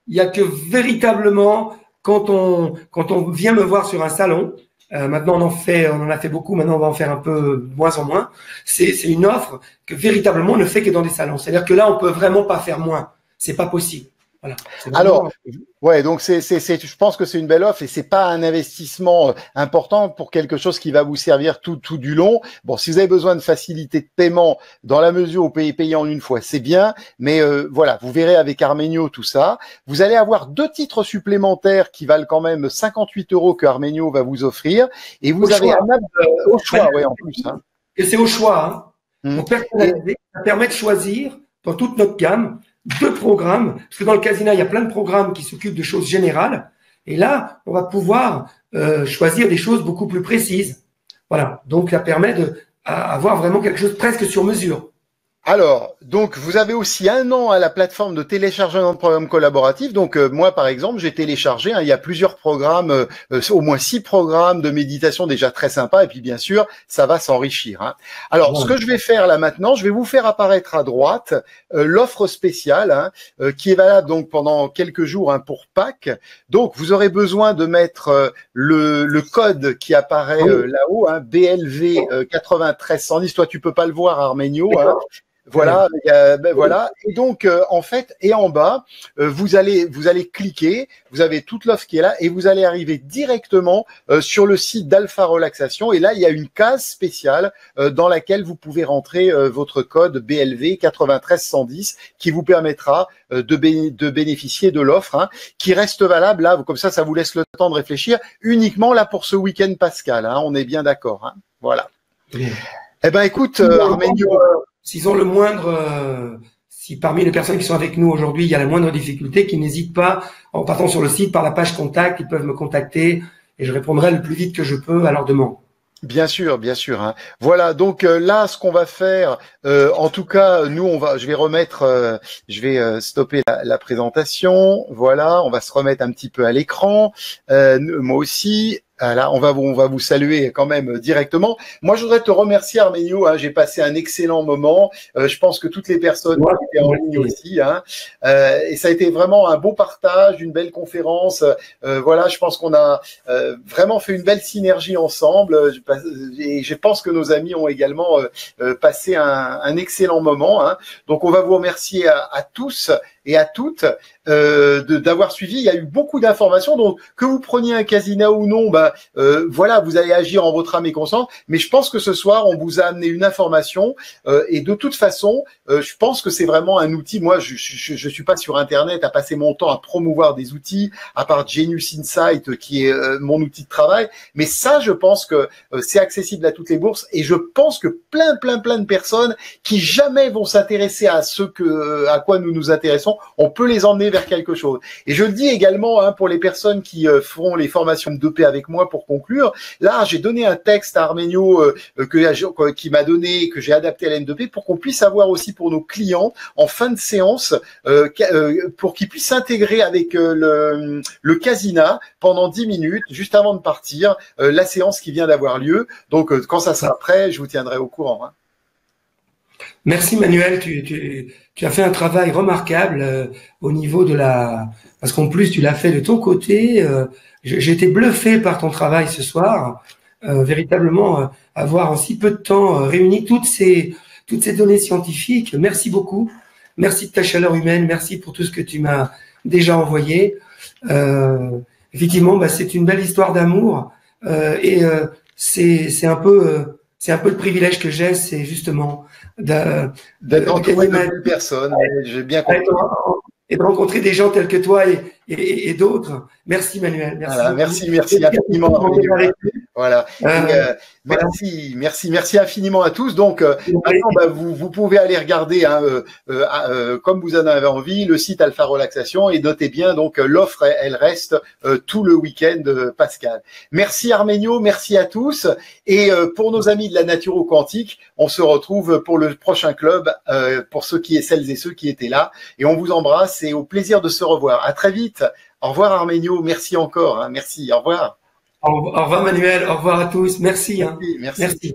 B: Il y a que véritablement quand on vient me voir sur un salon. Maintenant, on en a fait beaucoup. Maintenant, on va en faire un peu moins en moins. C'est une offre que véritablement on ne fait que dans des salons. C'est-à-dire que là, on peut vraiment pas faire moins. C'est pas possible. Voilà.
A: Alors, ouais, donc je pense que c'est une belle offre et c'est pas un investissement important pour quelque chose qui va vous servir tout du long. Bon, si vous avez besoin de facilité de paiement dans la mesure où vous pouvez payer en une fois, c'est bien. Mais voilà, vous verrez avec Armenio tout ça. Vous allez avoir 2 titres supplémentaires qui valent quand même 58 € que Armenio va vous offrir. Et vous avez au choix, ouais, en plus.
B: Et c'est au choix. Pour personnaliser, ça permet de choisir dans toute notre gamme 2 programmes, parce que dans le Casina, il y a plein de programmes qui s'occupent de choses générales, et là, on va pouvoir choisir des choses beaucoup plus précises. Voilà, donc ça permet d'avoir vraiment quelque chose presque sur mesure.
A: Alors, donc, vous avez aussi 1 an à la plateforme de téléchargement de programmes collaboratifs. Donc, moi, par exemple, j'ai téléchargé, il y a plusieurs programmes, au moins 6 programmes de méditation déjà très sympas. Et puis, bien sûr, ça va s'enrichir. Alors, ce que je vais faire là maintenant, je vais vous faire apparaître à droite l'offre spéciale qui est valable donc pendant quelques jours pour Pâques. Donc, vous aurez besoin de mettre le code qui apparaît là-haut, BLV 9310. Toi, tu peux pas le voir, Armenio. Voilà, voilà. Et donc, en fait, et en bas, vous allez cliquer. Vous avez toute l'offre qui est là, et vous allez arriver directement sur le site d'Alpha Relaxation. Et là, il y a une case spéciale dans laquelle vous pouvez rentrer votre code BLV 93110, qui vous permettra de bénéficier de l'offre, qui reste valable là. Comme ça vous laisse le temps de réfléchir. Uniquement là pour ce week-end pascal. On est bien d'accord. Voilà. Eh ben, écoute, Armenio.
B: S'ils ont le moindre, si parmi les personnes qui sont avec nous aujourd'hui, il y a la moindre difficulté, qu'ils n'hésitent pas, en partant sur le site, par la page contact, ils peuvent me contacter et je répondrai le plus vite que je peux à leurs demandes.
A: Bien sûr, bien sûr. Voilà, donc là, ce qu'on va faire, en tout cas, nous, je vais stopper la présentation. Voilà, on va se remettre un petit peu à l'écran. Moi aussi. Voilà, on va vous saluer quand même directement. Moi, je voudrais te remercier, Arménio. Hein, j'ai passé un excellent moment. Je pense que toutes les personnes qui étaient en ligne aussi. Hein, et ça a été vraiment un beau partage, une belle conférence. Voilà, je pense qu'on a vraiment fait une belle synergie ensemble. Et je pense que nos amis ont également passé un excellent moment. Hein. Donc, on va vous remercier à tous et à toutes d'avoir suivi. Il y a eu beaucoup d'informations. Donc, que vous preniez un Casina ou non, voilà, vous allez agir en votre âme et conscience. Mais je pense que ce soir, on vous a amené une information. Et de toute façon, je pense que c'est vraiment un outil. Moi, je suis pas sur Internet à passer mon temps à promouvoir des outils, à part Genius Insight, qui est mon outil de travail. Mais ça, je pense que c'est accessible à toutes les bourses. Et je pense que plein de personnes qui jamais vont s'intéresser à à quoi nous nous intéressons, on peut les emmener vers quelque chose. Et je le dis également hein, pour les personnes qui feront les formations de 2P avec moi pour conclure. Là, j'ai donné un texte à Arménio qui m'a donné, que j'ai adapté à la N2P pour qu'on puisse avoir aussi pour nos clients en fin de séance, pour qu'ils puissent s'intégrer avec le Casina pendant 10 minutes, juste avant de partir, la séance qui vient d'avoir lieu. Donc, quand ça sera prêt, je vous tiendrai au courant. Hein.
B: Merci Manuel, tu as fait un travail remarquable au niveau de parce qu'en plus tu l'as fait de ton côté. J'ai été bluffé par ton travail ce soir. Véritablement, avoir en si peu de temps réuni toutes ces données scientifiques. Merci beaucoup. Merci de ta chaleur humaine. Merci pour tout ce que tu m'as déjà envoyé. Effectivement, c'est une belle histoire d'amour et c'est un peu le privilège que j'ai, c'est justement
A: d'être entouré de belles personnes. J'ai bien compris.
B: Et de rencontrer des gens tels que toi et d'autres. Merci Manuel.
A: Merci, merci infiniment. Voilà. Merci infiniment à tous. Donc maintenant, vous pouvez aller regarder hein, comme vous en avez envie le site Alpha Relaxation et notez bien donc l'offre elle reste tout le week-end Pascal. Merci Arménio, merci à tous et pour nos amis de la naturo quantique, on se retrouve pour le prochain club pour celles et ceux qui étaient là et on vous embrasse et au plaisir de se revoir. À très vite. Au revoir Arménio, merci encore. Hein, merci. Au revoir.
B: Au revoir Manuel, au revoir à tous. Merci.
A: Merci.